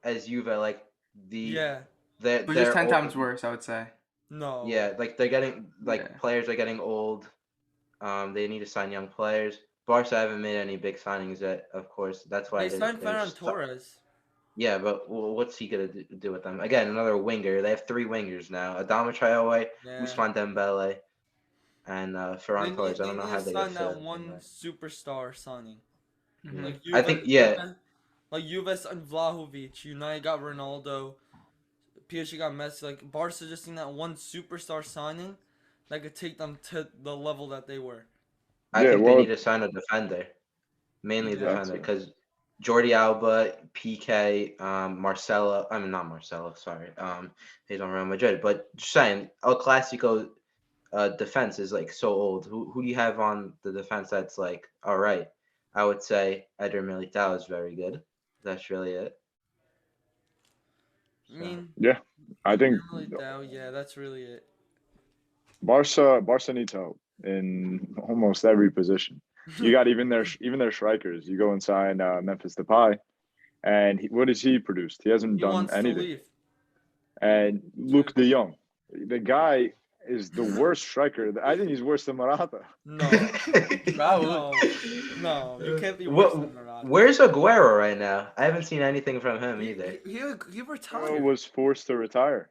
as Juve. Like Yeah. But just they're 10 old, times worse, I would say. No. yeah, like they're getting Yeah. players are getting old. They need to sign young players. Barca haven't made any big signings yet, of course. That's why They signed they're Ferran Torres. yeah, but what's he gonna do with them? Again, another winger. They have 3 wingers now: Adama Traore, Yeah. Ousmane Dembele, and Ferran Torres. I They don't know need how to they sign would that fit in one there. superstar signing. Mhm. Like I think yeah. Like Juve and Vlahovic. United got Ronaldo. PSG got Messi. Like Barca just need that one superstar signing that could take them to the level that they were. I Yeah, think they well, need to sign a defender, mainly a Yeah. defender, because Jordi Alba, PK, Marcelo. I mean, not Marcelo. Sorry. He's on Real Madrid. But just saying, El Clasico defense is like so old. Who do you have on the defense that's like all right? I would say Eder Militao is very good. That's really it. I So. mean, yeah, I think yeah, that's really it. Barca needs help in almost every position. You got even their strikers. You go and sign Memphis Depay, and what has he produced? He hasn't He done wants to anything. leave. And Luke De Jong, the guy is the worst striker. I think he's worse than Morata. No, no, you can't be worse than Morata. Where's Aguero right now? I haven't seen anything from him He, either. he Bro retired. was forced to retire.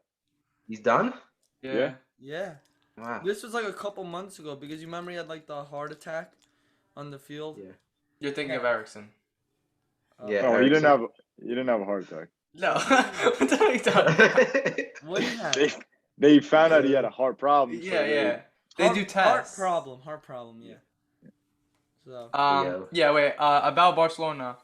He's done? Yeah. Yeah. Wow. This was like a couple months ago because you remember he had like the heart attack on the field. Yeah. You're thinking of Ericsson. Yeah. No, Eriksen. he didn't have a heart attack. No. What are you talking about? What do you have? They found out he had a heart problem. So Yeah. They do tests. Heart problem, yeah. So Wait. About Barcelona,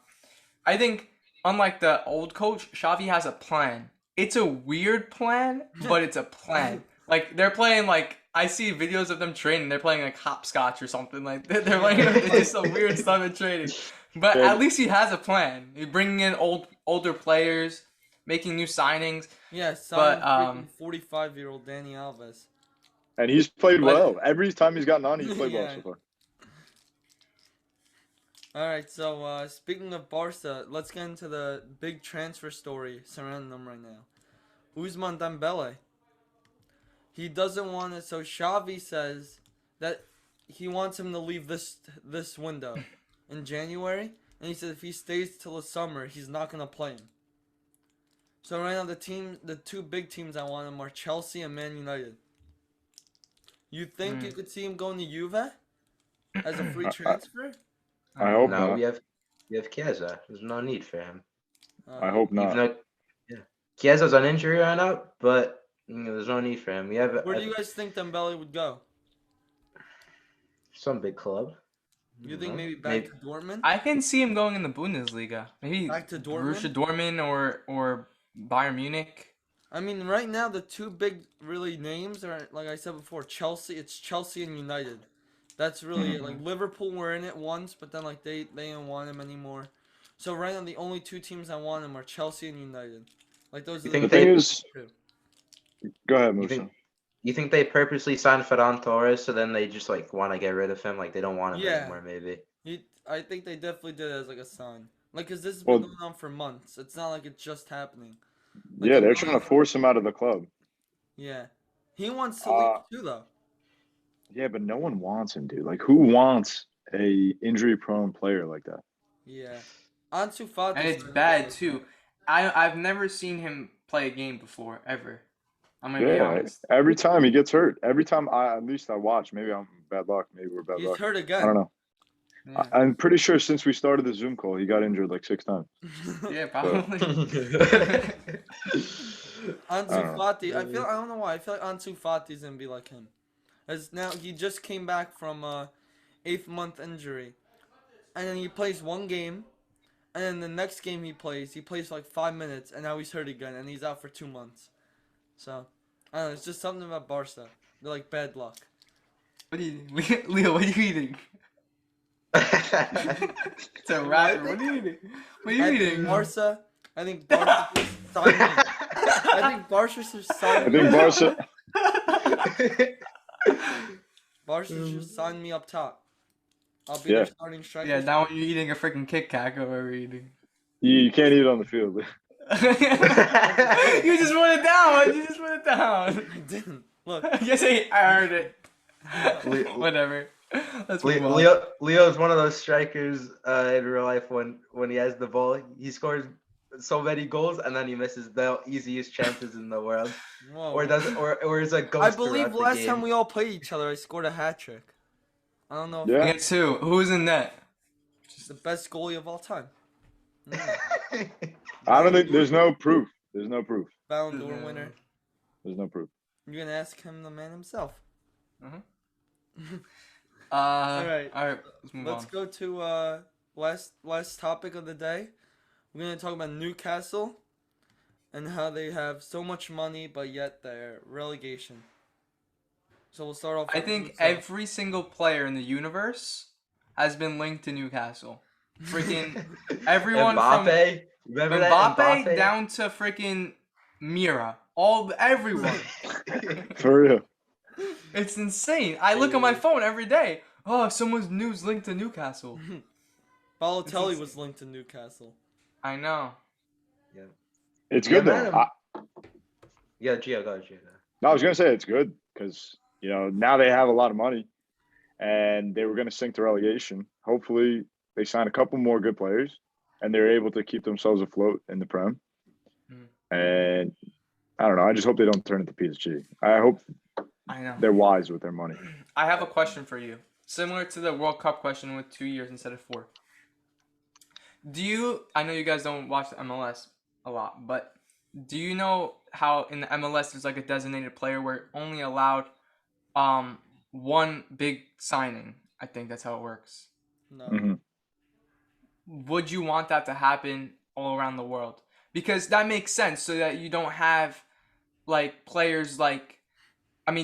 I think unlike the old coach, Xavi has a plan. It's a weird plan, but it's a plan. Like they're playing like I see videos of them training. They're playing like hopscotch or something. Like they're playing just some weird stuff in training. But at least he has a plan. He's bringing in older players, making new signings. yeah, signing 45-year-old Dani Alves. And he's played well. Every time he's gotten on, he's played well Yeah. so far. All right, so speaking of Barca, let's get into the big transfer story surrounding them right now. Ousmane Dembele. He doesn't want it, so Xavi says that he wants him to leave this window in January, and he said if he stays till the summer, he's not gonna play him. So right now the two big teams I want him are Chelsea and Man United. You think you could see him going to Juve as a free transfer? I hope No, not. we have Chiesa. There's no need for him. I hope not. Even though, Chiesa's on injury right now, but there's no need for him. We have Where do you guys think Dembele would go? some big club. You think maybe back to Dortmund? I can see him going in the Bundesliga. Maybe Back to Dortmund? Borussia Dortmund or Bayern Munich. I mean, right now the two big really names are like I said before, Chelsea. It's Chelsea and United. That's really it. Like Liverpool were in it once, but then like they didn't want him anymore. So right now the only two teams I want him are Chelsea and United. Like those. You are think The thing they- is, go ahead, You Musa. think you think they purposely signed Ferran Torres so then they just like want to get rid of him? Like they don't want him Yeah. anymore, maybe. I think they definitely did it as like a sign. Like, cause this has been Well- going on for months. It's not like it's just happening. Like, Yeah, he they're wants- trying to force him out of the club. Yeah, he wants to leave too, though. Yeah, but no one wants him, dude. Like, who wants a injury-prone player like that? Yeah, Ansu Fati. And it's bad too. I've never seen him play a game before ever. I'm gonna be Yeah, honest. every time he gets hurt. Every time at least I watch. Maybe I'm bad luck. Maybe we're bad He's luck. hurt again. I don't know. Yeah, I'm pretty sure since we started the Zoom call, he got injured like 6 times. yeah probably. Ansu Fati. I Really? don't know why. I feel like Ansu Fati's gonna be like him. As now he just came back from eighth month injury, and then he plays one game, and then the next game he plays for like 5 minutes, and now he's hurt again, and he's out for 2 months. So I don't know. It's just something about Barca. They're like bad luck. What are you eating? Leo, what are you eating? It's a rapper. What are you eating? What are you I eating? think Barca. I think Barca should sign me. I think Barca should sign I me. think Barca. Barca should sign me up top. I'll be their starting striker. Yeah, now when you're eating a freaking Kit Kat, go where we're eating. You can't eat it on the field. You just wrote it down. You just wrote it down. I didn't. Look. Yes, I heard it. Whatever. Let's move on. Leo's one of those strikers in real life when he has the ball, he scores so many goals and then he misses the easiest chances in the world. Whoa. Or is a ghost. I believe throughout the last game. time we all played each other, I scored a hat trick. I don't know if Yeah. Against who? Who's in net? it's the best goalie of all time. I don't think there's no proof. There's no proof. Ballon d'Or winner. There's no proof. You're gonna ask him, the man himself. All right. Let's move Let's on. go to last topic of the day. We're gonna talk about Newcastle and how they have so much money, but yet they're relegation. So we'll start off. I with think Newcastle. every single player in the universe has been linked to Newcastle. Freaking everyone Mbappe, from remember that? Mbappe down to freaking Mira. Everyone. For real. It's insane. I look at my phone every day. Oh, someone's news linked to Newcastle. Balotelli was linked to Newcastle. I know. It's Yeah, good man. though. Yeah, Gio, go. I was gonna say it's good because now they have a lot of money, and they were gonna sink to relegation. Hopefully, they sign a couple more good players, and they're able to keep themselves afloat in the Prem. And I don't know. I just hope they don't turn into PSG. I hope I know. they're wise with their money. I have a question for you. Similar to the World Cup question with 2 years instead of 4. I know you guys don't watch the MLS a lot, but do you know how in the MLS there's like a designated player where only allowed one big signing? I think that's how it works. No. Mm-hmm. Would you want that to happen all around the world? Because that makes sense so that you don't have like players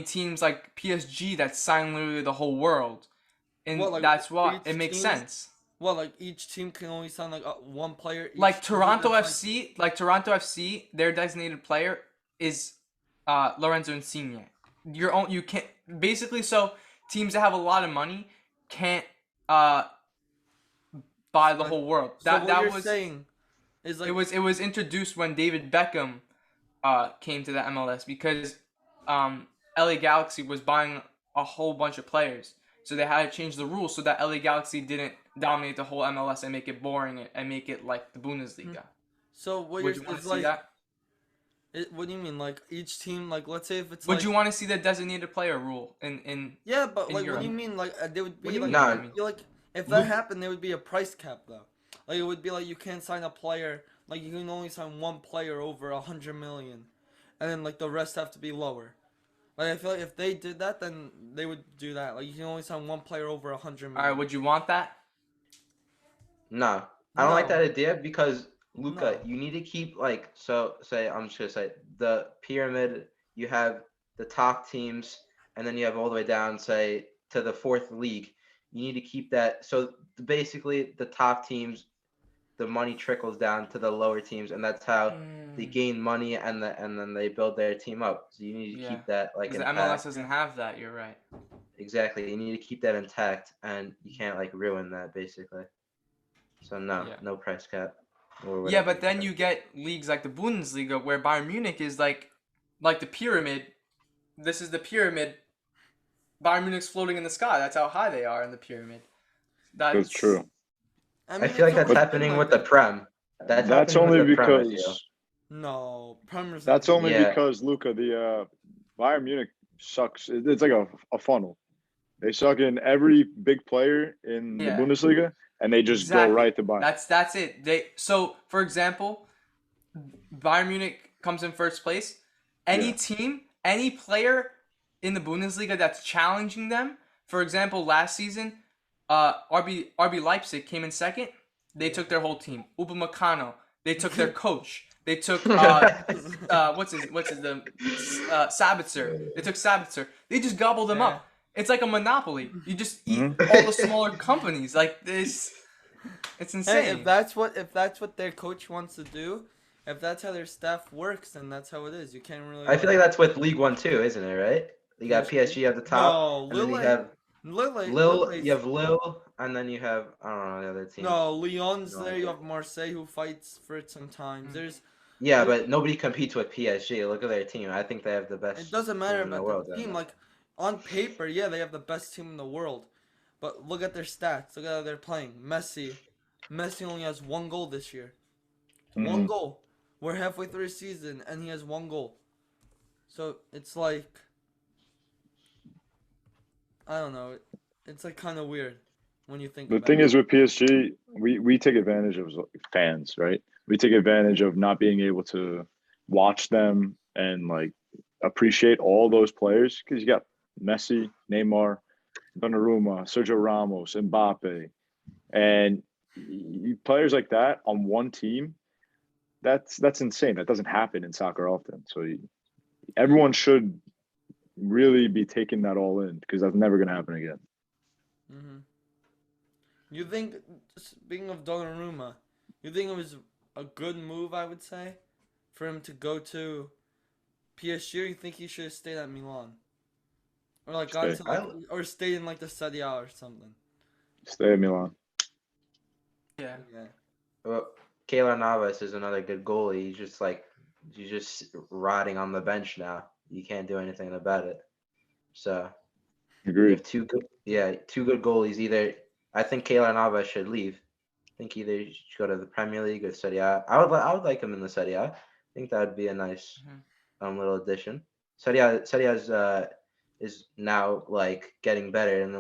teams like PSG that sign literally the whole world. And What, like, that's why each it makes team- sense. Well, like each team can only sign like one player. Like each Toronto team, FC, their designated player is Lorenzo Insigne. You can't basically, so teams that have a lot of money can't buy the whole world. So what That you're was saying is like it was introduced when David Beckham came to the MLS because LA Galaxy was buying a whole bunch of players. So they had to change the rules so that LA Galaxy didn't dominate the whole MLS and make it boring and make it like the Bundesliga. So what Would you're you want to it's see like that? what do you mean? Like each team, like let's say if it's Would like, you want to see the designated player rule in yeah, but in like what do you Europe? mean? Like there would be What do you like mean? I feel like if that happened, there would be a price cap though. Like it would be like you can't sign a player. Like you can only sign one player over 100 million, and then like the rest have to be lower. Like I feel like if they did that, then they would do that. Like you can only sign one player over 100 million. All right, would you want that? No, I don't like No. that idea because Luca, No. you need to keep I'm just gonna say the pyramid. You have the top teams, and then you have all the way down, say to the fourth league. You need to keep that. So basically, the top teams, the money trickles down to the lower teams, and that's how they gain money, and then they build their team up. So you need to keep that like Because the intact. MLS doesn't have that. You're right. Exactly. You need to keep that intact, and you can't like ruin that basically. So no, Yeah. no price cap. Or Yeah, whatever but then you get leagues like the Bundesliga where Bayern Munich is like the pyramid. This is the pyramid. Bayern Munich's floating in the sky. That's how high they are in the pyramid. That's true. I feel like it's that's always happening been with like the Prem. That's happening only with the Prem, I feel. because no Premier's that's only Yeah. because Luca, the Bayern Munich sucks. It's like a funnel. They suck in every big player in Yeah. the Bundesliga, and they just Exactly. go right to Bayern. That's it. So for example, Bayern Munich comes in first place. any Yeah. team, any player in the Bundesliga that's challenging them. For example, last season, RB Leipzig came in second. They took their whole team. Upamecano. They took their coach. They took Sabitzer. They took Sabitzer. They just gobbled them Yeah. up. It's like a monopoly. You just eat Mhm. all the smaller companies. Like this, it's Hey, insane. if that's what their coach wants to do, if that's how their staff works, then that's how it is. You can't really. I feel like that's with League One too, isn't it? Right? You got PSG at the top, No, and then you Lille, have Lille. Lille's- You have Lille, and then you have I don't know the other teams. No, Lyon's No there. You idea. have Marseille who fights for it sometimes. There's. Yeah, but nobody competes with PSG. Look at their team. I think they have the best. It doesn't matter team in the about world the right team. now. Like on paper, yeah, they have the best team in the world, but look at their stats. Look at how they're playing. Messi only has 1 goal this year. One Mhm. goal. We're halfway through the season, and he has 1 goal. So it's like, I don't know. It's like kind of weird when you think The about thing it. is with PSG, we take advantage of fans, right? We take advantage of not being able to watch them and like appreciate all those players because you got Messi, Neymar, Donnarumma, Sergio Ramos, Mbappe, and players like that on one team. That's insane. That doesn't happen in soccer often. So everyone should really be taking that all in because that's never going to happen again. hmm You think, speaking of Donnarumma, you think it was a good move, I would say, for him to go to PSG, or you think he should have stayed at Milan? Or like gone Stay. to like, or stayed in like the Serie A or something. Stay at Milan. Yeah. Yeah. Well, Keylor Navas is another good goalie. He's just rotting on the bench now. You can't do anything about it. So you Agreed. have two good goalies. Either I think Keylor Navas should leave. I think either he should go to the Premier League or Serie A. I would like him in the Serie A. I think that would be a nice little addition. Serie A is now like getting better in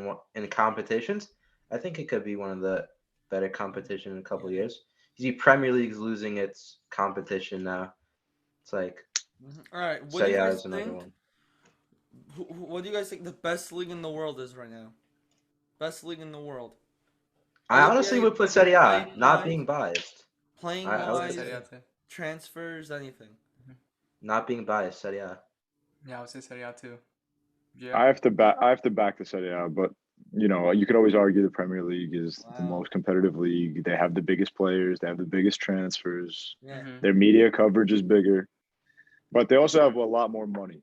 the competitions. I think it could be one of the better competition in a couple of years. You see, Premier League's losing its competition now. It's like All right. What do Serie you A guys is another think? one. What do you guys think the best league in the world is right now? Best league in the world. I honestly would put Serie A, not being biased. Playing I would wise, say Serie A too. transfers, anything. Not being biased, Serie A. Yeah, I would say Serie A too. I Yeah. have to back the Serie A, but you could always argue the Premier League is the Wow. most competitive league. They have the biggest players, they have the biggest transfers. Yeah. Their media coverage is bigger, but they also have a lot more money.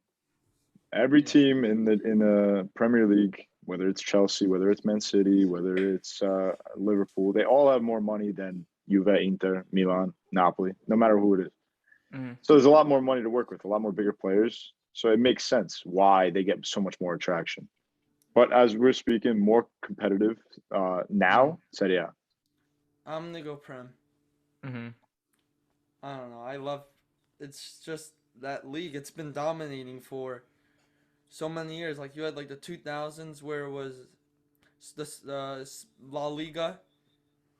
Every Yeah. team in the Premier League, whether it's Chelsea, whether it's Man City, whether it's Liverpool, they all have more money than Juve, Inter, Milan, Napoli, no matter who it is. Mhm. So there's a lot more money to work with, a lot more bigger players. So it makes sense why they get so much more attraction. But as we're speaking, more competitive now, Serie A. I'm gonna go Prem. Mm-hmm. I don't know. It's just that league. It's been dominating for so many years. Like you had like the 2000s where it was the La Liga.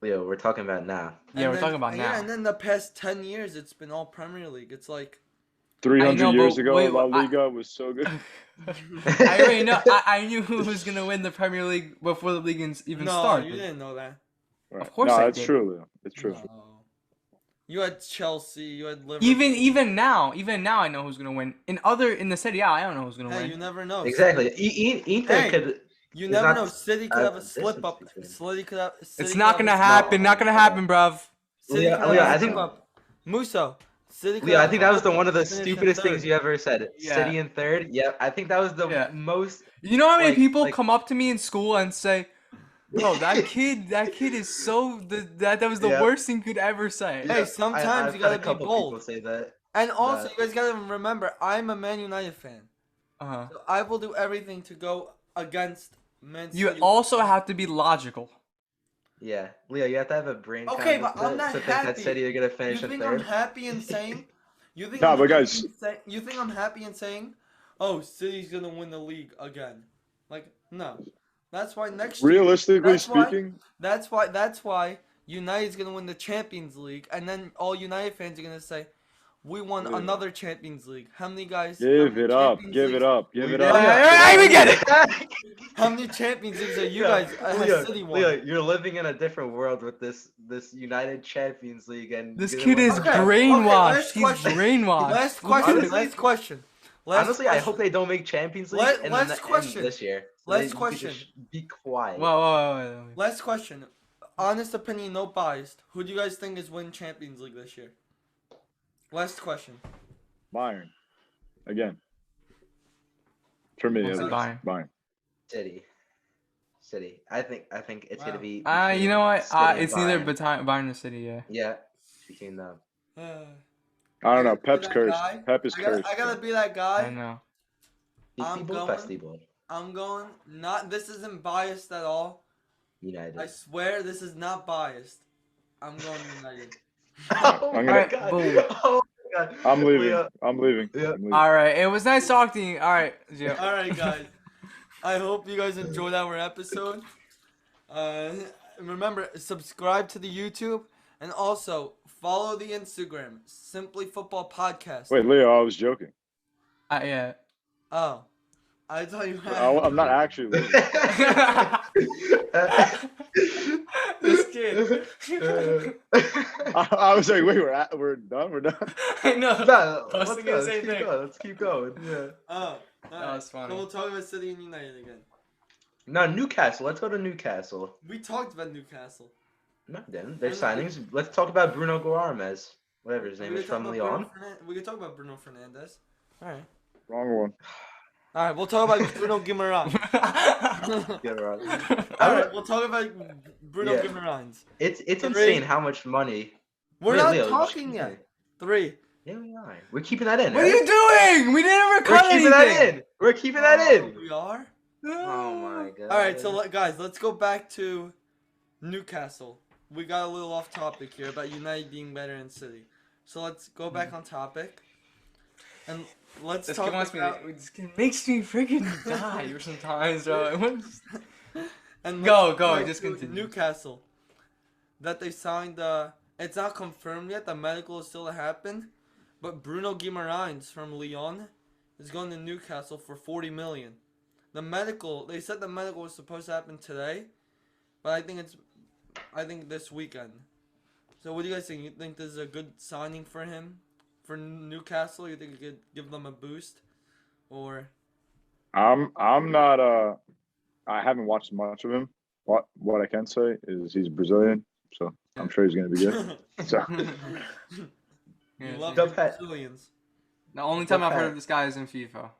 Leo, we're talking about now. Yeah, we're talking about Yeah, now. and then the past 10 years, it's been all Premier League. It's like 300 know, years but ago, wait, La I- Liga was so good. I already know. I knew who was gonna win the Premier League before the league even no, started. you didn't know that. Right. course no, I it's did. true, Leo. It's true. No. You had Chelsea. You had Liverpool. Even now, I know who's gonna win. In the Serie A, I don't know who's gonna Hey, win. you never know. Exactly. Inter Hey, could. You There's never not know. City could have a distance slip up. between. City could have. City It's could not have gonna a slip happen. up. Not gonna happen, bruv. City Leo, could have Leo, a I slip think- up. Muso. City could Leo, have I think a that was slip the one up of the and finish in stupidest things third. you ever said. Yeah. City in third. Yeah, I think that was the Yeah. most. You know how many Like- people like- come up to me in school and say, "Bro, that kid is so that was the Yeah. worst thing you could ever say." Hey, sometimes I've you gotta had a be couple bold. people say that. And also, that- you guys gotta remember, I'm a Man United fan. Uh-huh. So I will do everything to go against Man City. You also have to be logical. Yeah, Leo, you have to have a brain. Okay, count but I'm not to think that happy. City are gonna You finish in think I'm third. happy in saying? You think Nah, I'm but happy guys- in you think I'm happy in saying, "Oh, City's gonna win the league again"? Like, no. That's why next year. Realistically That's why- speaking, That's why United's gonna win the Champions League, and then all United fans are gonna say, we won Wait. another Champions League. How many guys? how Give many it up. Champions Give it Leagues- up. Give it Leo, up. I get it. How many Champions Leagues are you Yeah, guys has City won? Leo, you're living in a different world with this United Champions League, and This you kid didn't is win Okay, the- brainwashed. last He's question. brainwashed. Last Look at question. this. Last question. Last Honestly, I hope question. they don't make Champions League Let- in last the end question. this year. So Last you could question. just be quiet. Whoa. Last question. Honest opinion, no biased. Who do you guys think is winning Champions League this year? Last question. Bayern. Again. For me, I'll at say least. Bayern. Bayern. City. I think it's gonna Wow. be. You between know what? City and It's either Bayern. Bayern or City. Yeah. Yeah, between them. I don't know. gotta be Pep's that cursed. guy. Pep is I gotta, cursed. I gotta be that guy. I know. I'm Festival, going. Festival. I'm going. Not. This isn't biased at all. United. I swear this is not biased. I'm going United. Oh I'm my gonna- god. boom. Oh my god. I'm leaving. Leo, I'm leaving. Yeah. I'm leaving. All right. It was nice talking to you. All right, Gio. All right, guys. I hope you guys enjoyed our episode. Remember, subscribe to the YouTube and also follow the Instagram, Simply Football Podcast. Wait, Leo, I was joking. Yeah. Oh, I thought you had. I'm not actually leaving. This kid. I was like, wait, we're done. We're done. I know. No, I was let's thinking go. the same thing. Let's keep going. Yeah. Oh, That was funny. So we'll talk about City and United again. No, Newcastle. Let's go to Newcastle. We talked about Newcastle. No, then their signings. Let's talk about Bruno Guarames, whatever his name We is, could talk from about Lyon. we could talk about Bruno Fernandes. All right. Wrong one. All right. We'll talk about Bruno Guimaraes. Yeah, right. All right. We'll talk about Bruno Yeah. Guimaraes. It's Three. insane how much money. We're Wait, not Leo, talking just- yet. 3. Yeah, we are. We're keeping that in. What are right? you doing? We didn't We're record keeping anything. that in. We're keeping that in. We are. Oh my god. All right. So guys, let's go back to Newcastle. We got a little off topic here about United being better than City. So let's go back on topic. And let's This talk kid wants me. about. This kid makes me freaking die sometimes, bro. And Go, let's go, back just to continue. Newcastle. That they signed. It's not confirmed yet. The medical is still to happen. But Bruno Guimaraes from Lyon is going to Newcastle for 40 million. The medical. They said the medical was supposed to happen today, but I think this weekend. So what do you guys think? You think this is a good signing for him, for Newcastle? You think it could give them a boost, or? I'm not. I haven't watched much of him. What I can say is he's Brazilian, so I'm sure he's gonna be good. So You Yeah, love Go the Pet. Brazilians. the only time I've heard of this guy is in FIFA.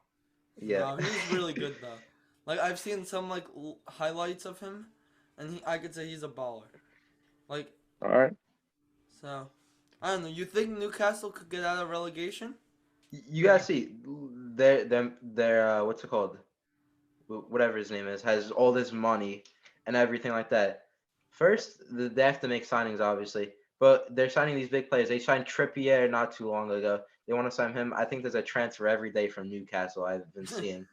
Yeah. No, he's really good though. Like I've seen some like highlights of him, and I could say he's a baller. Like all right. so, I don't know. You think Newcastle could get out of relegation? You gotta see, their what's it called? Whatever his name is, has all this money and everything like that. First, they have to make signings, obviously, but they're signing these big players. They signed Trippier not too long ago. They want to sign him. I think there's a transfer every day from Newcastle. I've been seeing.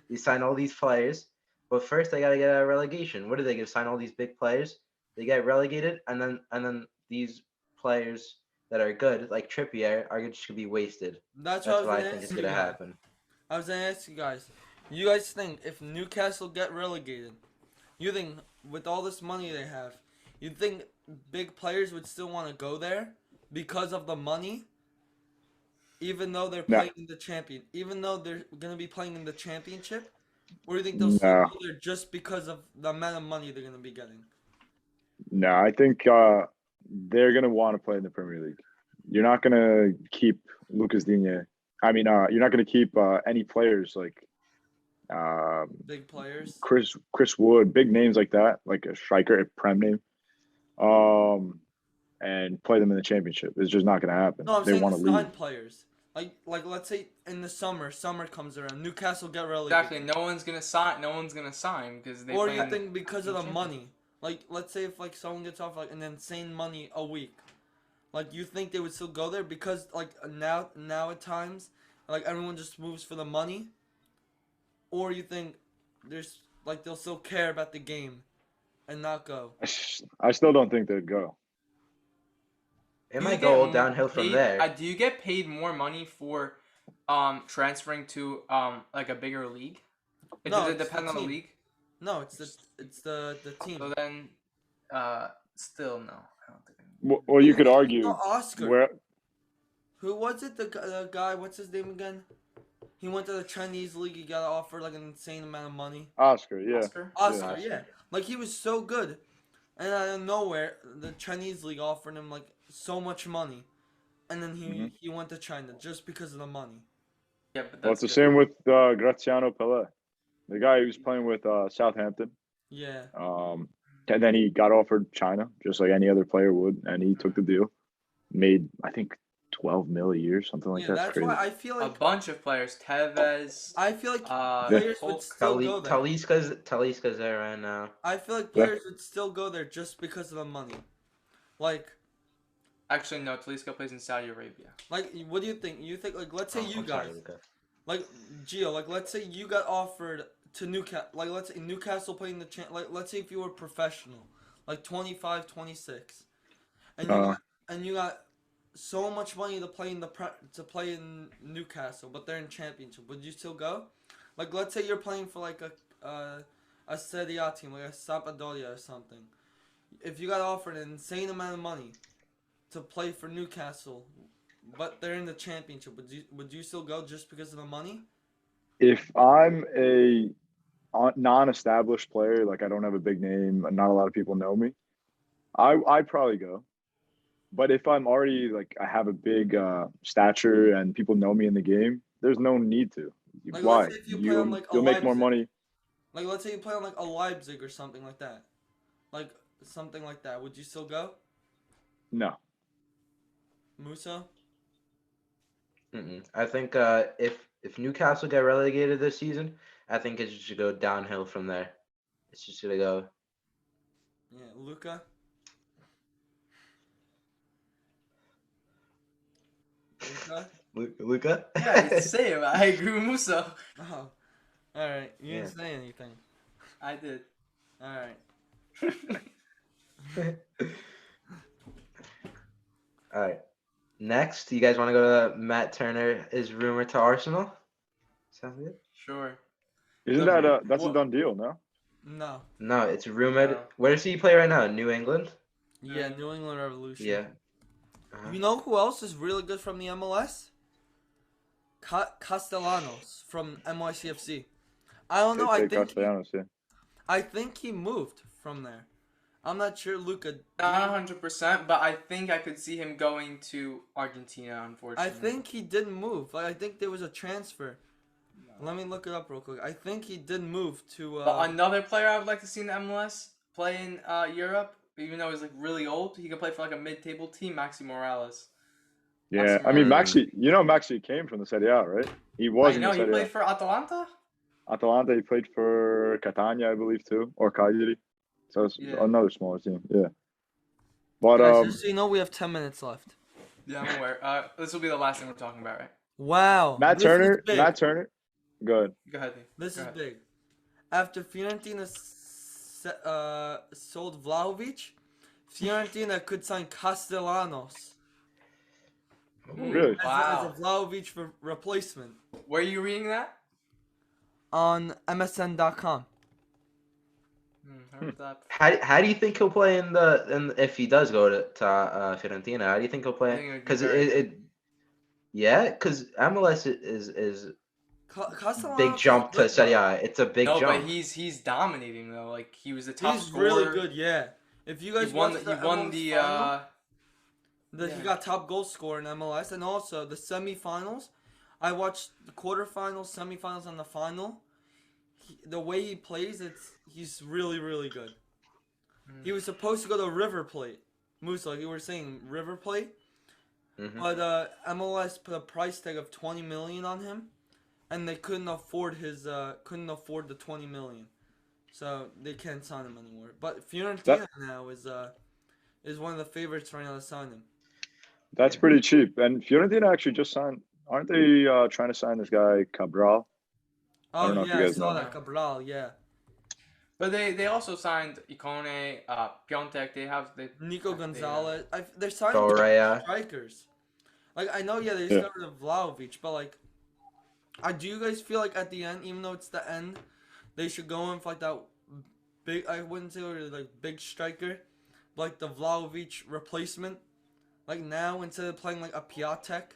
They sign all these players, but first they gotta get out of relegation. What are they gonna sign all these big players? They get relegated, and then these players that are good, like Trippier, are just gonna be wasted. That's That's what what I I was think gonna is ask you gonna guys. happen. I was gonna ask you guys. You guys think if Newcastle get relegated, you think with all this money they have, you think big players would still want to go there because of the money? Even though they're No. playing in the even though they're gonna be playing in the championship, or do you think they'll No. still go there just because of the amount of money they're gonna be getting? No, I think they're gonna want to play in the Premier League. You're not gonna keep Lucas Digne. I mean, you're not gonna keep any players like Big players. Chris Wood, big names like that, like a striker, a prem name, and play them in the championship. It's just not gonna happen. No, I'm They saying want the to leave. signed players. Like let's say in the summer comes around, Newcastle get relegated. Definitely, no one's gonna sign because they. Or play you in- think because of in the Champions. money? Like, let's say if like someone gets off like an insane money a week, like you think they would still go there because like now at times, like everyone just moves for the money, or you think there's like they'll still care about the game, and not go. I still don't think they'd go. It Do might you go all get downhill from paid- there. Do you get paid more money for transferring to like a bigger league? No, Does it it's the depend on the team. league? No, it's the team. So then, still no. I don't think. Well, you could No, argue Oscar. where Who was it? The guy. What's his name again? He went to the Chinese league. He got offered like an insane amount of money. Oscar, yeah. Oscar, yeah. Like he was so good, and out of nowhere, the Chinese league offered him like so much money, and then he went to China just because of the money. Yeah, but Well, it's that's the good. same with Graziano Pelle, the guy who was playing with Southampton. Yeah. And then he got offered China, just like any other player would, and he took the deal. Made, I think, 12 mil a year, something like Yeah, that. that's Crazy. why I feel A like bunch of players, Tevez. I feel like Yeah. players would Hulk, still go there. Talisca's there right now. I feel like players would still go there just because of the money. Like, Actually, no. Talisca plays in Saudi Arabia. what do you think? You think like let's say you I'm sorry, guys, Luka. like Gio, like let's say you got offered to Newcastle, like let's say Newcastle playing the like let's say if you were professional, like 25, 26, and you got so much money to play to play in Newcastle, but they're in Championship. Would you still go? Like let's say you're playing for like a Serie A team, like a Sampdoria or something. If you got offered an insane amount of money to play for Newcastle, but they're in the Championship, would you still go just because of the money? If I'm a non-established player, like I don't have a big name, and not a lot of people know me, I'd probably go. But if I'm already like I have a big stature and people know me in the game, there's no need to. Like, Why? let's say if you play on like a You'll make more Leipzig. money. Like let's say you play on like a Leipzig or something like that. Like something like that. Would you still go? No. Musa? I think if Newcastle get relegated this season, I think it should go downhill from there. It's just gonna go. Yeah, Luca? Luka? Yeah, it's the same. I agree with Musa. Oh. Alright. You didn't Yeah. say anything. I did. Alright. All right. Next, you guys want to go to Matt Turner is rumored to Arsenal? Sound good? Sure. Isn't that's a done deal, no? No. No, it's rumored. No. Where does he play right now? New England? Yeah, New England Revolution. Yeah. You know who else is really good from the MLS? Castellanos from NYCFC. I don't know. I think he moved from there. I'm not sure, Luca. Not 100%, but I think I could see him going to Argentina, unfortunately. I think he did move. Like, I think there was a transfer. Let me look it up real quick. I think he did move to. But another player I would like to see in the MLS play in Europe, even though he's like really old, he can play for like a mid-table team, Maxi Morales. Yeah, I mean Maxi came from the Serie A, right? He was I in know the he Serie A. played for Atalanta. Atalanta, he played for Catania, I believe, too, or Cagliari. So it's another smaller team, yeah. But guys, just so you know, we have 10 minutes left. Yeah, I'm aware. This will be the last thing we're talking about, right? Wow. Matt Turner. Go ahead. Go ahead. This is big. After Fiorentina sold Vlahovic, Fiorentina could sign Castellanos. Really? As a Vlahovic replacement. Where are you reading that? On MSN.com. How do you think he'll play if he does go to Fiorentina? How do you think he'll play? Because because MLS is big jump to Serie A. It's a big jump. No, but he's dominating though. Like he was the top scorer. He's really good. Yeah. If you guys he won he got top goal scorer in MLS, and also the semifinals. I watched the quarterfinals, semifinals, and the final. The way he plays, he's really, really good. He was supposed to go to River Plate. Moose, like you were saying, River Plate. But MLS put a price tag of $20 million on him, and they couldn't afford the $20 million, so they can't sign him anymore. But Fiorentina now is one of the favorites right now to sign him. That's pretty cheap, and Fiorentina actually just signed. Aren't they trying to sign this guy Cabral? Oh yeah, I saw that Cabral. Yeah. But they also signed Ikone, Piontek. Nico they, Gonzalez. They're signing Correa. strikers. Like I know, yeah, they just Yeah. got rid of Vlahovic, but like, do you guys feel like at the end, even though it's the end, they should go in for like that big? I wouldn't say like big striker, but like the Vlahovic replacement. Like now, instead of playing like a Piatek,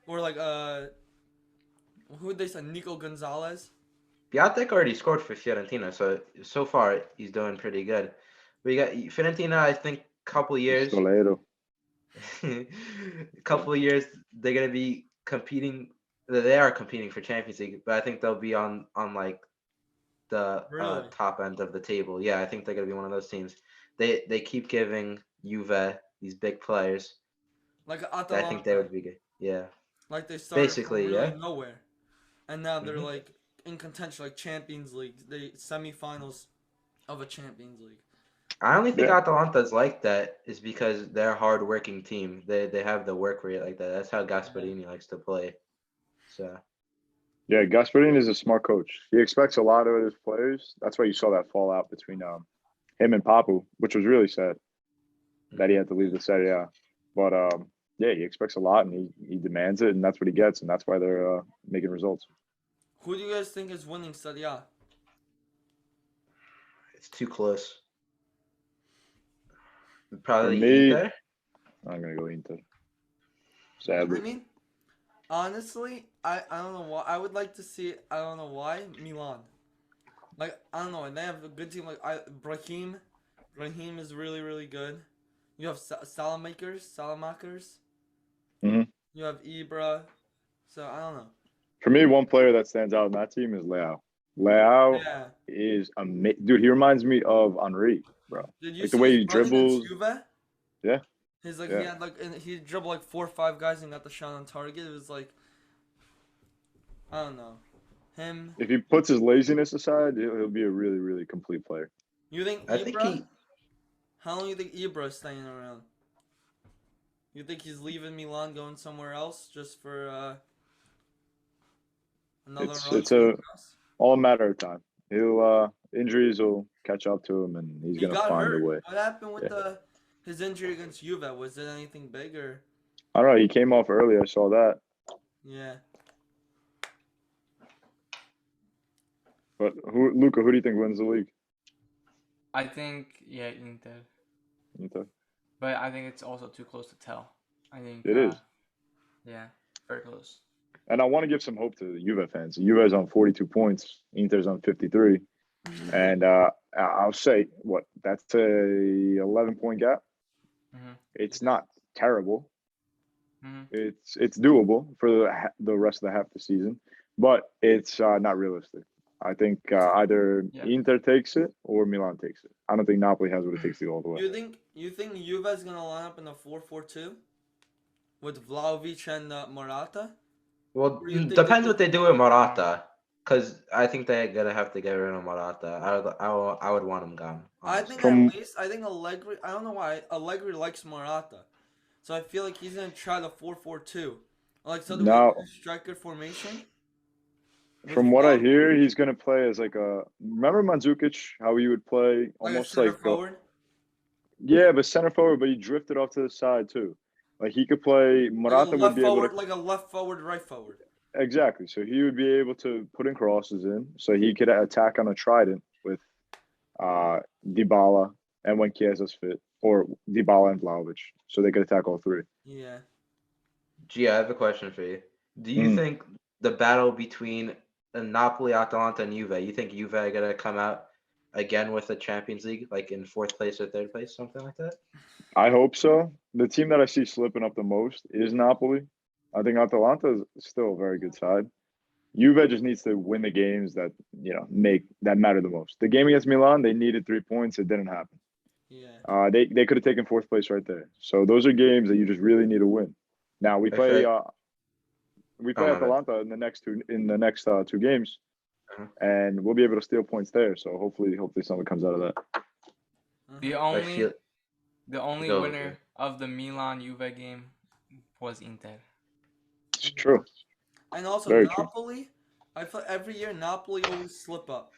or like who would they say? Nico Gonzalez. Piatek already scored for Fiorentina, so far he's doing pretty good. We got Fiorentina. I think couple years, Pistolero. couple of years they're gonna be competing. They are competing for Champions League, but I think they'll be on like the Really? top end of the table. Yeah, I think they're gonna be one of those teams. They keep giving Juve these big players. Like I think they Atalanta. would be good. Yeah, Like they started from basically, really yeah. nowhere, and now they're Mhm. like in contention, like Champions League, the semifinals of a Champions League. I only think Yeah. Atalanta's like that is because they're a hard-working team. They have the work rate like that. That's how Gasparini likes to play. So Yeah, Gasparini is a smart coach. He expects a lot of his players. That's why you saw that fallout between him and Papu, which was really sad that he had to leave the Serie A. But yeah, he expects a lot and he demands it, and that's what he gets, and that's why they're making results. Who do you guys think is winning Serie A? it's too close. For Probably me, Inter. I'm gonna go Inter. I Sadly, mean, honestly, I don't know why. I would like to see. I don't know why Milan. Like I don't know, and they have a good team. Like Brahim is really good. You have Salamakers. Mhm. You have Ibra. So I don't know. For me, one player that stands out in that team is Leao. Leao Yeah. is amazing, dude. He reminds me of Henri, bro. Did you Like the see way his he run against dribbles. Juve? Yeah, His like yeah. he had like and he dribbled like 4 or 5 guys and got the shot on target. It was like I don't know. Him. If he puts his laziness aside, he'll be a really complete player. You think I think Ibra? How long do you think Ibra is staying around? You think he's leaving Milan, going somewhere else, just for another run? It's all a matter of time. He'll injuries will catch up to him, and he's He gonna got find a hurt. way. What happened with Yeah. his injury against Juve? Was it anything big or? I don't know. He came off early. I saw that. Yeah. But Luca? Who do you think wins the league? I think Inter, Inter. but I think it's also too close to tell. I think It is. Yeah, very close. And I want to give some hope to the Juve fans. Juve's on 42 points. Inter's on 53. And I'll say what that's a 11-point gap. Mhm. It's not terrible. Mhm. It's doable for the rest of the half of the season, but it's not realistic. I think either Yeah. Inter takes it or Milan takes it. I don't think Napoli has what it takes to go all the way. You think Juve's gonna line up in a 4-4-2 with Vlahovic and Morata? Well, Or you think depends they what they do with Morata, because I think they're gonna have to get rid of Morata. I would want him gone. I think From- at least Allegri. I don't know why Allegri likes Morata, so I feel like he's gonna try the 4-4-2, like so No. the striker formation. From what I hear, he's going to play as like remember Mandzukic, how he would play like almost a center like forward. yeah, but center forward, but he drifted off to the side too. Like he could play. Morata would be able to like a left forward, right forward. exactly. So he would be able to put in crosses in, so he could attack on a trident with Dybala and when Chiesa's fit, or Dybala and Vlahovic, so they could attack all three. Yeah. Gee, I have a question for you. Do you think the battle between Napoli, Atalanta, and Juve, you think Juve are gonna come out again with the Champions League, like in 4th place or 3rd place, something like that? I hope so. The team that I see slipping up the most is Napoli. I think Atalanta is still a very good side. Juve just needs to win the games that that matter the most. The game against Milan, they needed 3 points. It didn't happen. Yeah. They could have taken 4th place right there. So those are games that you just really need to win. Now we play Atalanta in the next 2 games, and we'll be able to steal points there. So hopefully something comes out of that. The only Go, winner of the Milan Juve game was Inter. It's true. And also Very true. Napoli, I feel every year Napoli always slip up.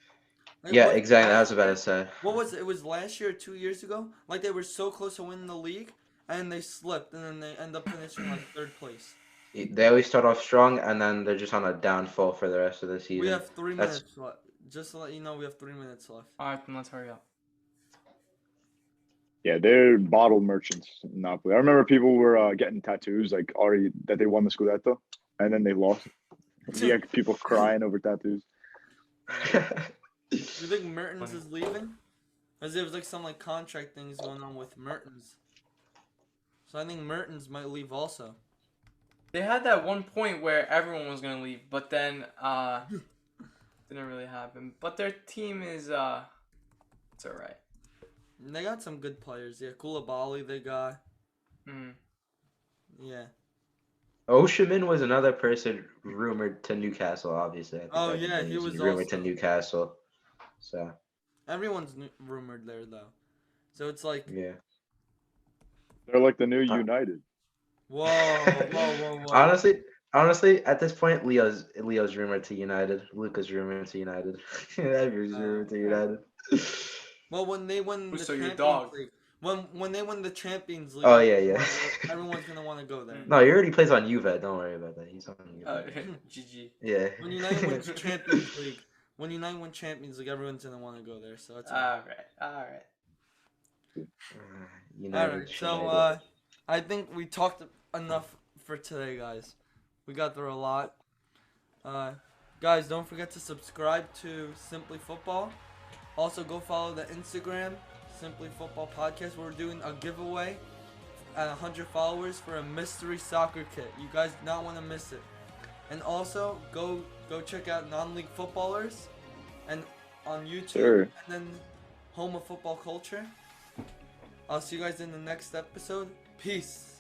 Like, Yeah, was it exactly. I last was about year? to say. What was it? It was last year or 2 years ago? Like, they were so close to winning the league, and they slipped, and then they end up finishing, like, third place. They always start off strong, and then they're just on a downfall for the rest of the We season. have 3 That's minutes left. Just to let you know, we have 3 minutes left. All right, then let's hurry up. Yeah, they're bottle merchants. in Napoli. I remember people were getting tattoos like already that they won the Scudetto, and then they lost. You had people crying over tattoos. You think Mertens is leaving? As there was, like, some, like, contract things going on with Mertens. So I think Mertens might leave also. They had that one point where everyone was gonna leave, but then didn't really happen. But their team is it's alright. They got some good players. Yeah, Koulibaly they got. Mm. Yeah. Oshiman was another person rumored to Newcastle. Obviously, I think Oh, everybody yeah, he was was rumored to also. Newcastle. So Everyone's rumored there, though. So it's like, yeah. They're like the new Uh, United. whoa. honestly, at this point, Leo's rumored to United. Luca's rumored to United. Everyone's rumored to United. Well, when they win the So your Champions dog. League, when they win the Champions League, Oh yeah. everyone's gonna want to go there. No, he already plays on Juve. Don't worry about that. He's on Juve. GG. Yeah. When United wins Champions League, everyone's gonna want to go there. So it's All right. United. alright. So United. I think we talked enough for today, guys. We got through a lot. Guys, don't forget to subscribe to Simply Football. Also, go follow the Instagram, Simply Football Podcast. We're doing a giveaway at 100 followers for a mystery soccer kit. You guys do not want to miss it. And also, go check out Nonleaguefootballers and on YouTube, Sure. and then Home of Football Culture. I'll see you guys in the next episode. Peace.